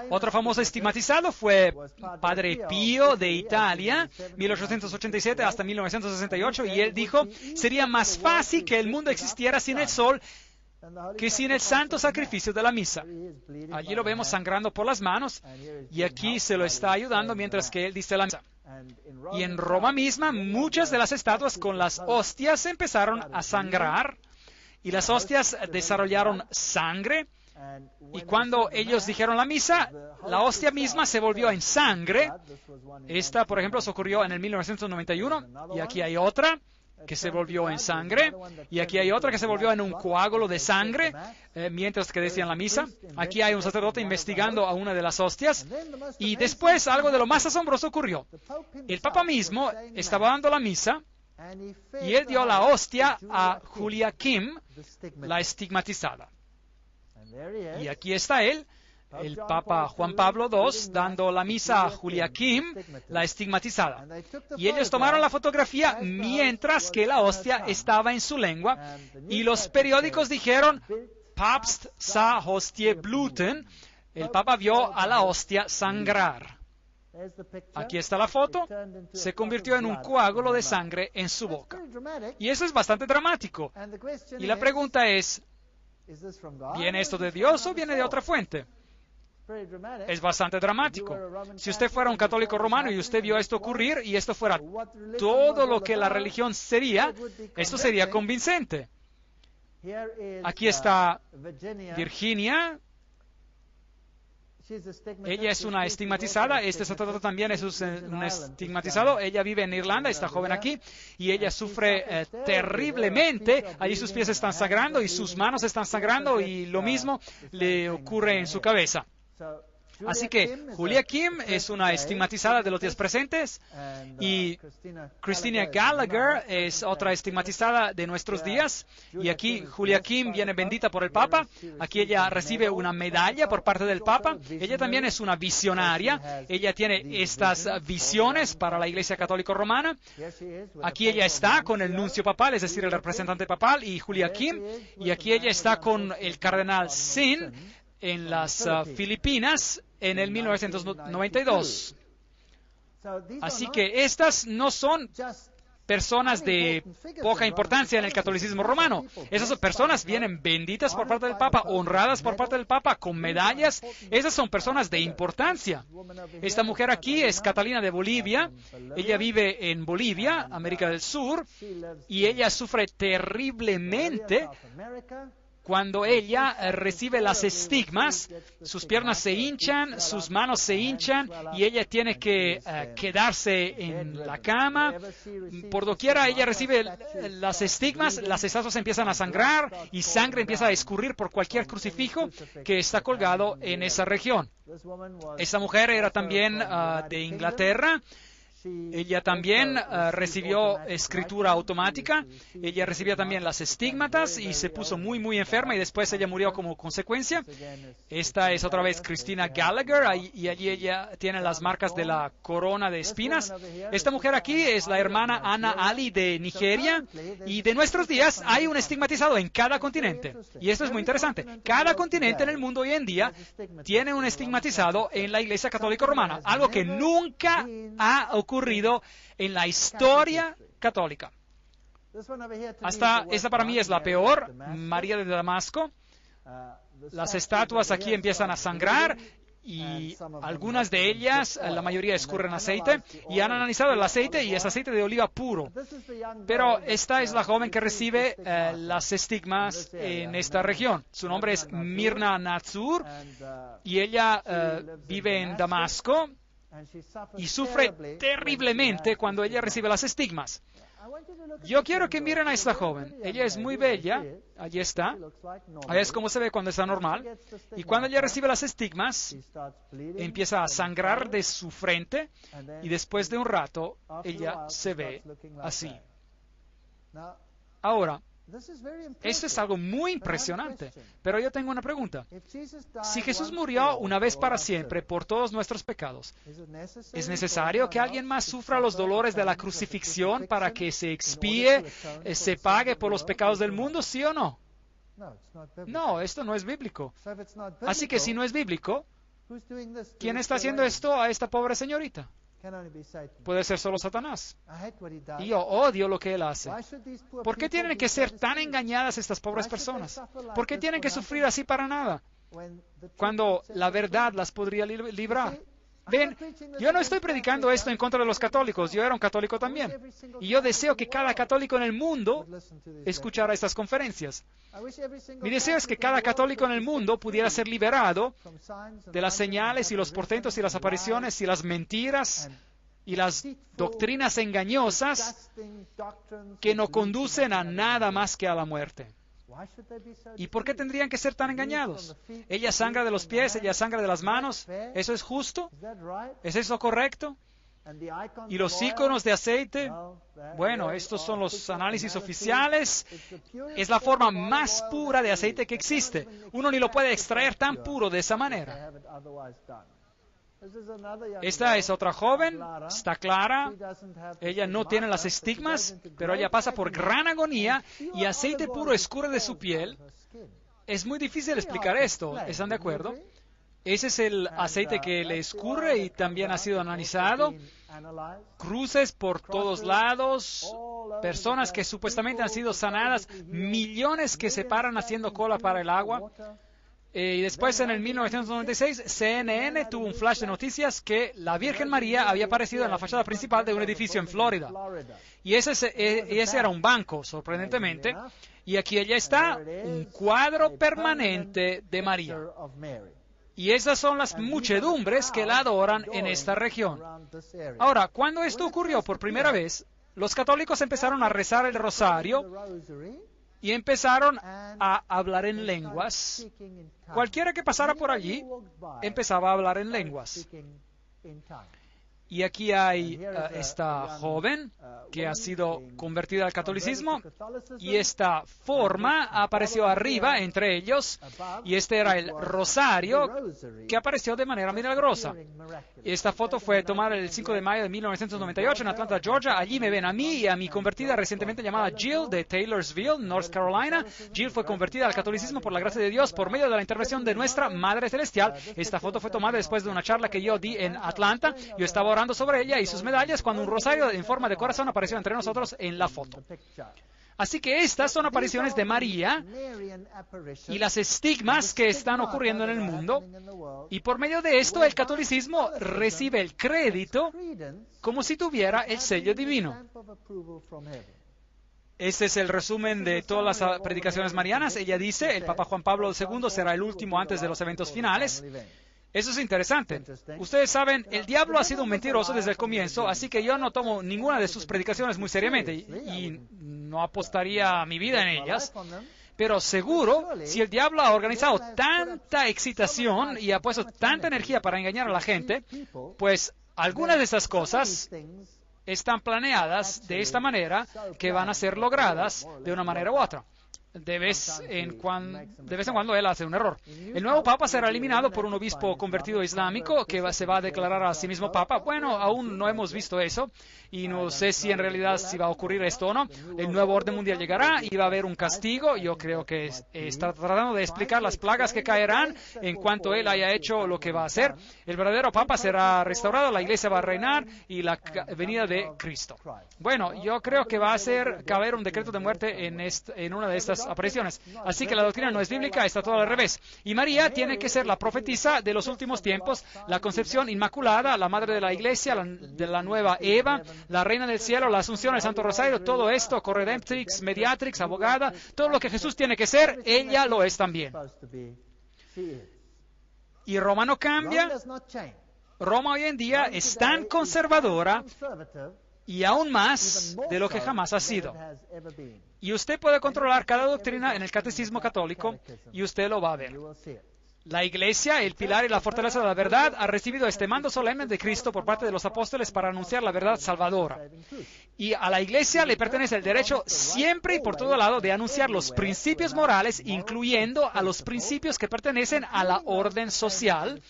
Otro famoso estigmatizado fue Padre Pío de Italia, 1887 hasta 1968, y él dijo, sería más fácil que el mundo existiera sin el sol que sin el santo sacrificio de la misa. Allí lo vemos sangrando por las manos, y aquí se lo está ayudando mientras que él dice la misa. Y en Roma misma, muchas de las estatuas con las hostias empezaron a sangrar, y las hostias desarrollaron sangre, y cuando ellos dijeron la misa, la hostia misma se volvió en sangre. Esta, por ejemplo, se ocurrió en el 1991, y aquí hay otra que se volvió en sangre, y aquí hay otra que se volvió en un coágulo de sangre, mientras que decían la misa. Aquí hay un sacerdote investigando a una de las hostias, y después algo de lo más asombroso ocurrió. El Papa mismo estaba dando la misa, y él dio la hostia a Joachim, la estigmatizada. Y aquí está él, el Papa Juan Pablo II, dando la misa a Joachim, la estigmatizada. Y ellos tomaron la fotografía mientras que la hostia estaba en su lengua, y los periódicos dijeron, Papst sah hostie bluten, el Papa vio a la hostia sangrar. Aquí está la foto, se convirtió en un coágulo de sangre en su boca. Y eso es bastante dramático. Y la pregunta es, ¿viene esto de Dios o viene de otra fuente? Es bastante dramático. Si usted fuera un católico romano y usted vio esto ocurrir y esto fuera todo lo que la religión sería, esto sería convincente. Aquí está Virginia. Ella es una estigmatizada. Este sacerdote también es un estigmatizado. Ella vive en Irlanda, está joven aquí, y ella sufre terriblemente. Allí sus pies están sangrando y sus manos están sangrando, y lo mismo le ocurre en su cabeza. Así que Joachim es una estigmatizada de los días presentes, y Christina Gallagher es otra estigmatizada de nuestros días. Y aquí Joachim viene bendita por el Papa. Aquí ella recibe una medalla por parte del Papa. Ella también es una visionaria. Ella tiene estas visiones para la Iglesia Católica Romana. Aquí ella está con el nuncio papal, es decir, el representante papal, y Joachim. Y aquí ella está con el cardenal Sin en las Filipinas en el 1992. Así que estas no son personas de poca importancia en el catolicismo romano. Esas personas vienen benditas por parte del Papa, honradas por parte del Papa, con medallas. Esas son personas de importancia. Esta mujer aquí es Catalina de Bolivia. Ella vive en Bolivia, América del Sur, y ella sufre terriblemente cuando ella recibe las estigmas. Sus piernas se hinchan, sus manos se hinchan, y ella tiene que quedarse en la cama. Por doquiera ella recibe las estigmas, las estatuas empiezan a sangrar, y sangre empieza a escurrir por cualquier crucifijo que está colgado en esa región. Esta mujer era también de Inglaterra. Ella también recibió escritura automática. Ella recibía también las estigmatas y se puso muy, muy enferma, y después ella murió como consecuencia. Esta es otra vez Christina Gallagher, y allí ella tiene las marcas de la corona de espinas. Esta mujer aquí es la hermana Ana Ali de Nigeria, y de nuestros días hay un estigmatizado en cada continente. Y esto es muy interesante. Cada continente en el mundo hoy en día tiene un estigmatizado en la Iglesia Católica Romana, algo que nunca ha ocurrido en la historia católica. Esta para mí es la peor, María de Damasco. Las estatuas aquí empiezan a sangrar, y algunas de ellas, la mayoría escurren aceite, y han analizado el aceite, y es aceite de oliva puro. Pero esta es la joven que recibe las estigmas en esta región. Su nombre es Mirna Natsur, y ella vive en Damasco, y sufre terriblemente cuando ella recibe las estigmas. Yo quiero que miren a esta joven. Ella es muy bella. Allí está. Ahí es como se ve cuando está normal. Y cuando ella recibe las estigmas, empieza a sangrar de su frente, y después de un rato, ella se ve así. Ahora, esto es algo muy impresionante, pero yo tengo una pregunta. Si Jesús murió una vez para siempre por todos nuestros pecados, ¿es necesario que alguien más sufra los dolores de la crucifixión para que se expíe, se pague por los pecados del mundo, sí o no? No, esto no es bíblico. Así que si no es bíblico, ¿Quién está haciendo esto a esta pobre señorita? Puede ser solo Satanás. Y yo odio lo que él hace. ¿Por qué tienen que ser tan engañadas estas pobres personas? ¿Por qué tienen que sufrir así para nada? Cuando la verdad las podría librar. Ven, yo no estoy predicando esto en contra de los católicos. Yo era un católico también. Y yo deseo que cada católico en el mundo escuchara estas conferencias. Mi deseo es que cada católico en el mundo pudiera ser liberado de las señales y los portentos y las apariciones y las mentiras y las doctrinas engañosas que no conducen a nada más que a la muerte. ¿Y por qué tendrían que ser tan engañados? Ella sangra de los pies, ella sangra de las manos. ¿Eso es justo? ¿Es eso correcto? ¿Y los íconos de aceite? Bueno, estos son los análisis oficiales. Es la forma más pura de aceite que existe. Uno ni lo puede extraer tan puro de esa manera. Esta es otra joven, está clara, ella no tiene las estigmas, pero ella pasa por gran agonía y aceite puro escurre de su piel. Es muy difícil explicar esto, ¿están de acuerdo? Ese es el aceite que le escurre y también ha sido analizado. Cruces por todos lados, personas que supuestamente han sido sanadas, millones que se paran haciendo cola para el agua. Y después, en el 1996, CNN tuvo un flash de noticias que la Virgen María había aparecido en la fachada principal de un edificio en Florida. Y ese era un banco, sorprendentemente. Y aquí ella está, un cuadro permanente de María. Y esas son las muchedumbres que la adoran en esta región. Ahora, cuando esto ocurrió por primera vez, los católicos empezaron a rezar el rosario y empezaron a hablar en lenguas. Cualquiera que pasara por allí empezaba a hablar en lenguas. Y aquí hay esta joven que ha sido convertida al catolicismo y esta forma apareció arriba entre ellos y este era el rosario que apareció de manera milagrosa. Esta foto fue tomada el 5 de mayo de 1998 en Atlanta, Georgia. Allí me ven a mí y a mi convertida recientemente llamada Jill de Taylorsville, North Carolina. Jill fue convertida al catolicismo por la gracia de Dios por medio de la intervención de nuestra Madre Celestial. Esta foto fue tomada después de una charla que yo di en Atlanta. Yo estaba orando sobre ella y sus medallas cuando un rosario en forma de corazón apareció entre nosotros en la foto. Así que estas son apariciones de María y las estigmas que están ocurriendo en el mundo. Y por medio de esto el catolicismo recibe el crédito como si tuviera el sello divino. Este es el resumen de todas las predicaciones marianas. Ella dice, el Papa Juan Pablo II será el último antes de los eventos finales. Eso es interesante. Ustedes saben, el diablo ha sido un mentiroso desde el comienzo, así que yo no tomo ninguna de sus predicaciones muy seriamente y no apostaría mi vida en ellas. Pero seguro, si el diablo ha organizado tanta excitación y ha puesto tanta energía para engañar a la gente, pues algunas de esas cosas están planeadas de esta manera que van a ser logradas de una manera u otra. De vez en cuando él hace un error. El nuevo papa será eliminado por un obispo convertido islámico que se va a declarar a sí mismo papa. Bueno, aún no hemos visto eso y no sé si en realidad si va a ocurrir esto o no. El nuevo orden mundial llegará y va a haber un castigo. Yo creo que está tratando de explicar las plagas que caerán en cuanto él haya hecho lo que va a hacer. El verdadero papa será restaurado, la iglesia va a reinar y la venida de Cristo. Bueno, yo creo que va a caber un decreto de muerte en una de estas apariciones. Así que la doctrina no es bíblica, está todo al revés. Y María tiene que ser la profetisa de los últimos tiempos, la concepción inmaculada, la madre de la iglesia, de la nueva Eva, la reina del cielo, la asunción, el Santo Rosario, todo esto, corredemptrix, mediatrix, abogada, todo lo que Jesús tiene que ser, ella lo es también. Y Roma no cambia. Roma hoy en día es tan conservadora y aún más de lo que jamás ha sido. Y usted puede controlar cada doctrina en el catecismo católico y usted lo va a ver. La Iglesia, el pilar y la fortaleza de la verdad, ha recibido este mando solemne de Cristo por parte de los apóstoles para anunciar la verdad salvadora. Y a la Iglesia le pertenece el derecho siempre y por todo lado de anunciar los principios morales, incluyendo a los principios que pertenecen a la orden social,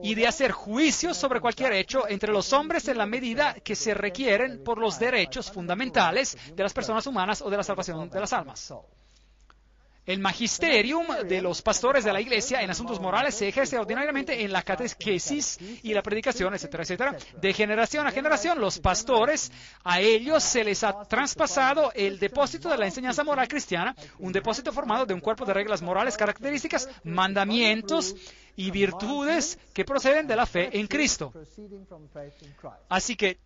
y de hacer juicios sobre cualquier hecho entre los hombres en la medida que se requieren por los derechos fundamentales de las personas humanas o de la salvación de las almas. El magisterium de los pastores de la iglesia en asuntos morales se ejerce ordinariamente en la catequesis y la predicación, etcétera, etcétera. De generación a generación, los pastores, a ellos se les ha traspasado el depósito de la enseñanza moral cristiana, un depósito formado de un cuerpo de reglas morales características, mandamientos y virtudes que proceden de la fe en Cristo. Así que,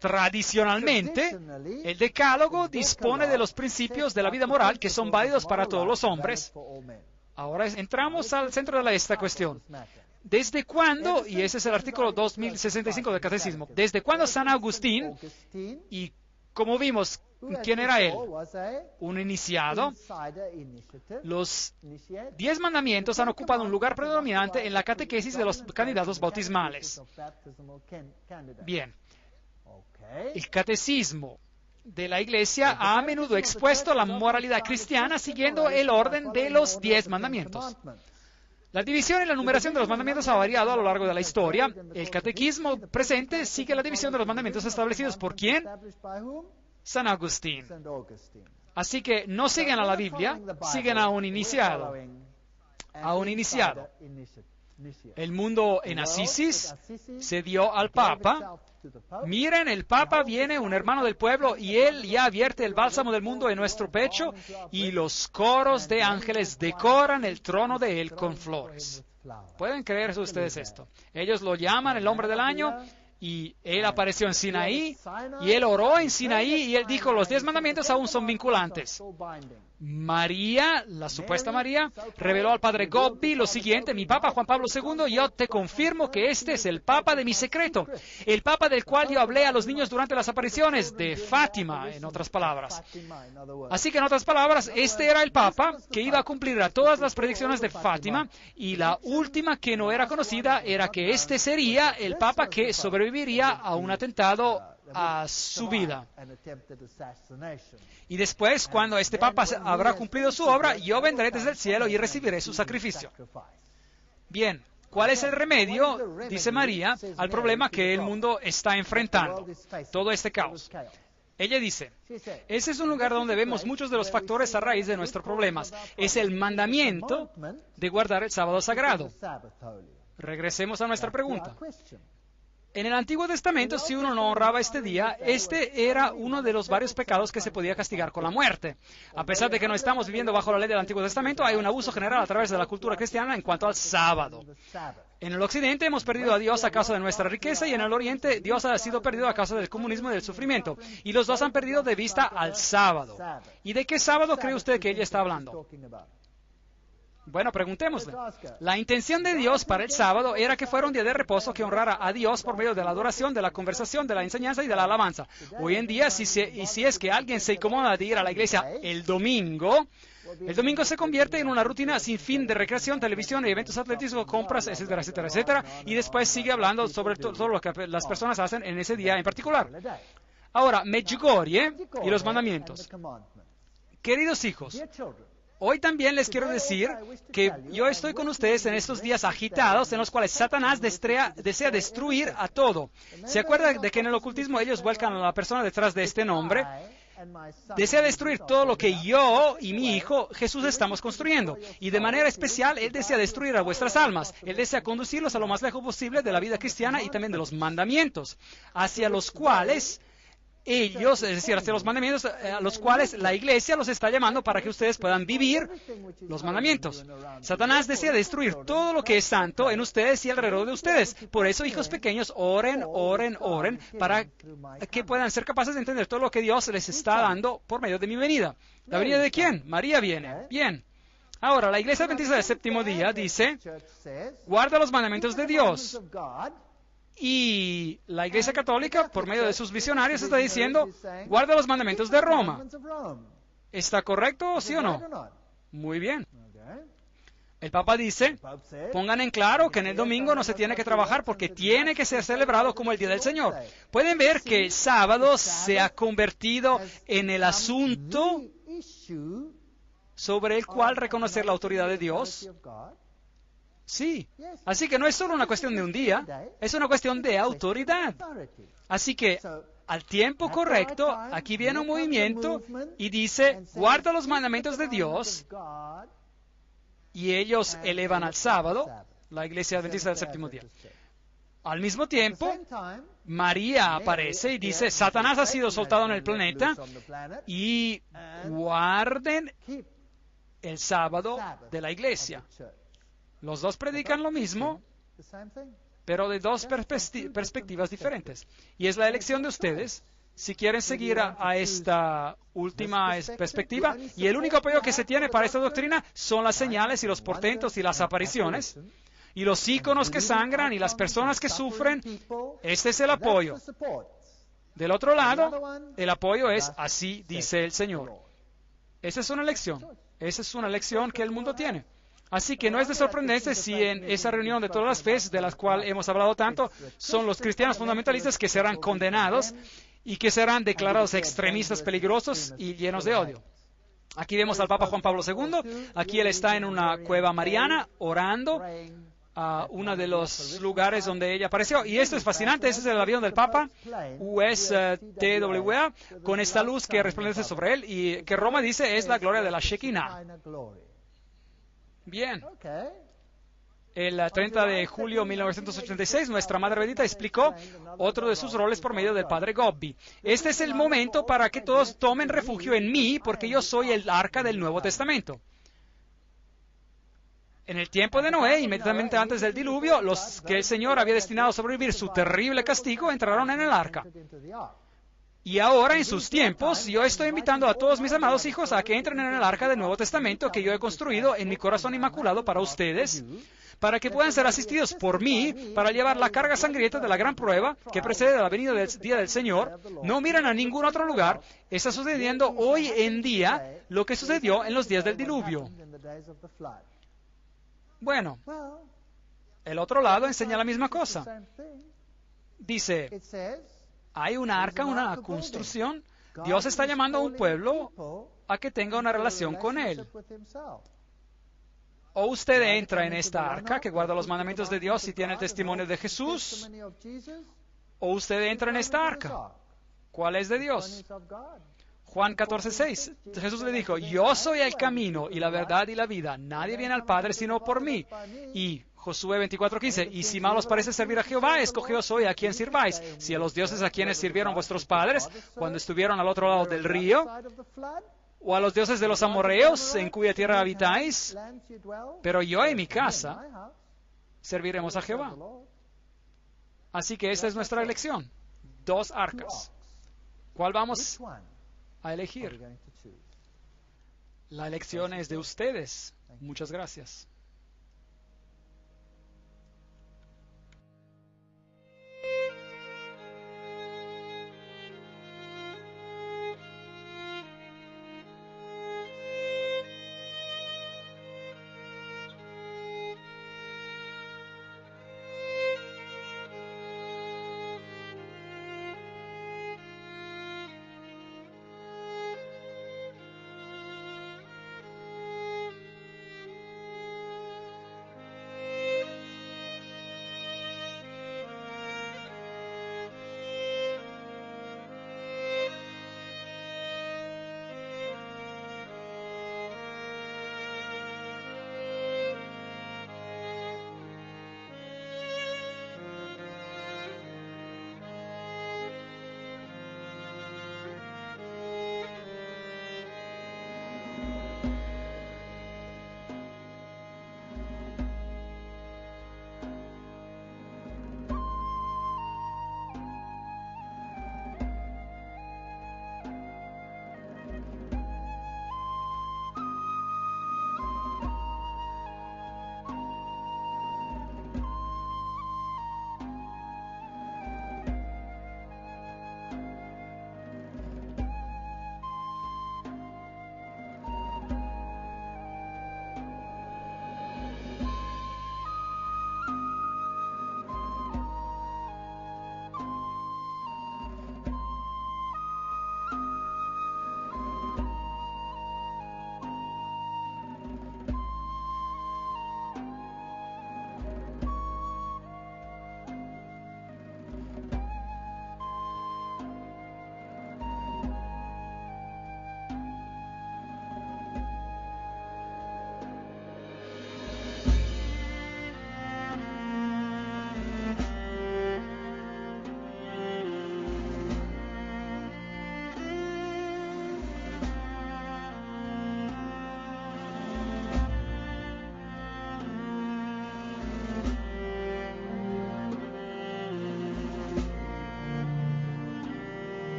tradicionalmente, el Decálogo dispone de los principios de la vida moral que son válidos para todos los hombres. Ahora entramos al centro de esta cuestión. ¿Desde cuándo? Y ese es el artículo 2065 del Catecismo. ¿Desde cuándo San Agustín, y como vimos, quién era él? Un iniciado. Los 10 mandamientos han ocupado un lugar predominante en la catequesis de los candidatos bautismales. Bien. El catecismo de la Iglesia ha a menudo expuesto la moralidad cristiana siguiendo el orden de los 10 mandamientos. La división y la numeración de los mandamientos ha variado a lo largo de la historia. El catequismo presente sigue la división de los mandamientos establecidos por ¿quién? San Agustín. Así que no siguen a la Biblia, siguen a un iniciado. A un iniciado. El mundo en Asís se dio al Papa. Miren, el Papa viene, un hermano del pueblo, y él ya vierte el bálsamo del mundo en nuestro pecho, y los coros de ángeles decoran el trono de él con flores. ¿Pueden creer ustedes esto? Ellos lo llaman el hombre del año, y él apareció en Sinaí, y él oró en Sinaí, y él dijo, los 10 mandamientos aún son vinculantes. María, la supuesta María, reveló al padre Gobbi lo siguiente: mi Papa Juan Pablo II, yo te confirmo que este es el Papa de mi secreto, el Papa del cual yo hablé a los niños durante las apariciones, de Fátima, en otras palabras. Así que, en otras palabras, este era el Papa que iba a cumplir a todas las predicciones de Fátima, y la última que no era conocida era que este sería el Papa que sobreviviría a un atentado a su vida. Y después, cuando este Papa habrá cumplido su obra, yo vendré desde el cielo y recibiré su sacrificio. Bien, ¿cuál es el remedio, dice María, al problema que el mundo está enfrentando? Todo este caos. Ella dice, ese es un lugar donde vemos muchos de los factores a raíz de nuestros problemas. Es el mandamiento de guardar el sábado sagrado. Regresemos a nuestra pregunta. En el Antiguo Testamento, si uno no honraba este día, este era uno de los varios pecados que se podía castigar con la muerte. A pesar de que no estamos viviendo bajo la ley del Antiguo Testamento, hay un abuso general a través de la cultura cristiana en cuanto al sábado. En el Occidente hemos perdido a Dios a causa de nuestra riqueza, y en el Oriente Dios ha sido perdido a causa del comunismo y del sufrimiento. Y los dos han perdido de vista al sábado. ¿Y de qué sábado cree usted que ella está hablando? Bueno, preguntémosle. La intención de Dios para el sábado era que fuera un día de reposo que honrara a Dios por medio de la adoración, de la conversación, de la enseñanza y de la alabanza. Hoy en día, si es que alguien se incomoda de ir a la iglesia el domingo se convierte en una rutina sin fin de recreación, televisión, eventos atléticos, compras, etcétera, etcétera, etcétera. Y después sigue hablando sobre todo lo que las personas hacen en ese día en particular. Ahora, Medjugorje y los mandamientos. Queridos hijos, hoy también les quiero decir que yo estoy con ustedes en estos días agitados en los cuales Satanás desea destruir a todo. ¿Se acuerdan de que en el ocultismo ellos vuelcan a la persona detrás de este nombre? Desea destruir todo lo que yo y mi hijo Jesús estamos construyendo. Y de manera especial, Él desea destruir a vuestras almas. Él desea conducirlos a lo más lejos posible de la vida cristiana y también de los mandamientos, hacia los cuales ellos, es decir, hacia los mandamientos a los cuales la iglesia los está llamando para que ustedes puedan vivir los mandamientos. Satanás desea destruir todo lo que es santo en ustedes y alrededor de ustedes. Por eso, hijos pequeños, oren, oren, oren, para que puedan ser capaces de entender todo lo que Dios les está dando por medio de mi venida. ¿La venida de quién? María viene. Bien. Ahora, la iglesia adventista del séptimo día dice, guarda los mandamientos de Dios. Y la Iglesia Católica, por medio de sus visionarios, está diciendo, guarda los mandamientos de Roma. ¿Está correcto, sí o no? Muy bien. El Papa dice, pongan en claro que en el domingo no se tiene que trabajar porque tiene que ser celebrado como el Día del Señor. Pueden ver que el sábado se ha convertido en el asunto sobre el cual reconocer la autoridad de Dios. Sí, así que no es solo una cuestión de un día, es una cuestión de autoridad. Así que al tiempo correcto, aquí viene un movimiento y dice, guarda los mandamientos de Dios, y ellos elevan al sábado, la iglesia adventista del séptimo día. Al mismo tiempo, María aparece y dice, Satanás ha sido soltado en el planeta y guarden el sábado de la iglesia. Los dos predican lo mismo, pero de dos perspectivas diferentes. Y es la elección de ustedes si quieren seguir a esta última perspectiva. Y el único apoyo que se tiene para esta doctrina son las señales y los portentos y las apariciones. Y los íconos que sangran y las personas que sufren. Este es el apoyo. Del otro lado, el apoyo es, así dice el Señor. Esa es una elección. Esa es una elección que el mundo tiene. Así que no es de sorprenderse si en esa reunión de todas las fes, de las cuales hemos hablado tanto, son los cristianos fundamentalistas que serán condenados y que serán declarados extremistas peligrosos y llenos de odio. Aquí vemos al Papa Juan Pablo II. Aquí él está en una cueva mariana orando a uno de los lugares donde ella apareció. Y esto es fascinante. Ese es el avión del Papa, USTWA, con esta luz que resplandece sobre él y que Roma dice es la gloria de la Shekinah. Bien. El 30 de julio de 1986, nuestra Madre Bendita explicó otro de sus roles por medio del Padre Gobbi. Este es el momento para que todos tomen refugio en mí, porque yo soy el arca del Nuevo Testamento. En el tiempo de Noé, inmediatamente antes del diluvio, los que el Señor había destinado a sobrevivir su terrible castigo entraron en el arca. Y ahora, en sus tiempos, yo estoy invitando a todos mis amados hijos a que entren en el arca del Nuevo Testamento que yo he construido en mi corazón inmaculado para ustedes, para que puedan ser asistidos por mí para llevar la carga sangrienta de la gran prueba que precede la venida del día del Señor. No miran a ningún otro lugar. Está sucediendo hoy en día lo que sucedió en los días del diluvio. Bueno, el otro lado enseña la misma cosa. Dice, hay un arca, una construcción. Dios está llamando a un pueblo a que tenga una relación con Él. O usted entra en esta arca que guarda los mandamientos de Dios y tiene el testimonio de Jesús, o usted entra en esta arca. ¿Cuál es de Dios? Juan 14:6. Jesús le dijo, yo soy el camino y la verdad y la vida. Nadie viene al Padre sino por mí. Y Josué 24:15. Y si mal os parece servir a Jehová, escogeos hoy a quien sirváis. Si a los dioses a quienes sirvieron vuestros padres cuando estuvieron al otro lado del río, o a los dioses de los amorreos en cuya tierra habitáis, pero yo y mi casa serviremos a Jehová. Así que esta es nuestra elección. Dos arcas. ¿Cuál vamos a elegir? La elección es de ustedes. Muchas gracias.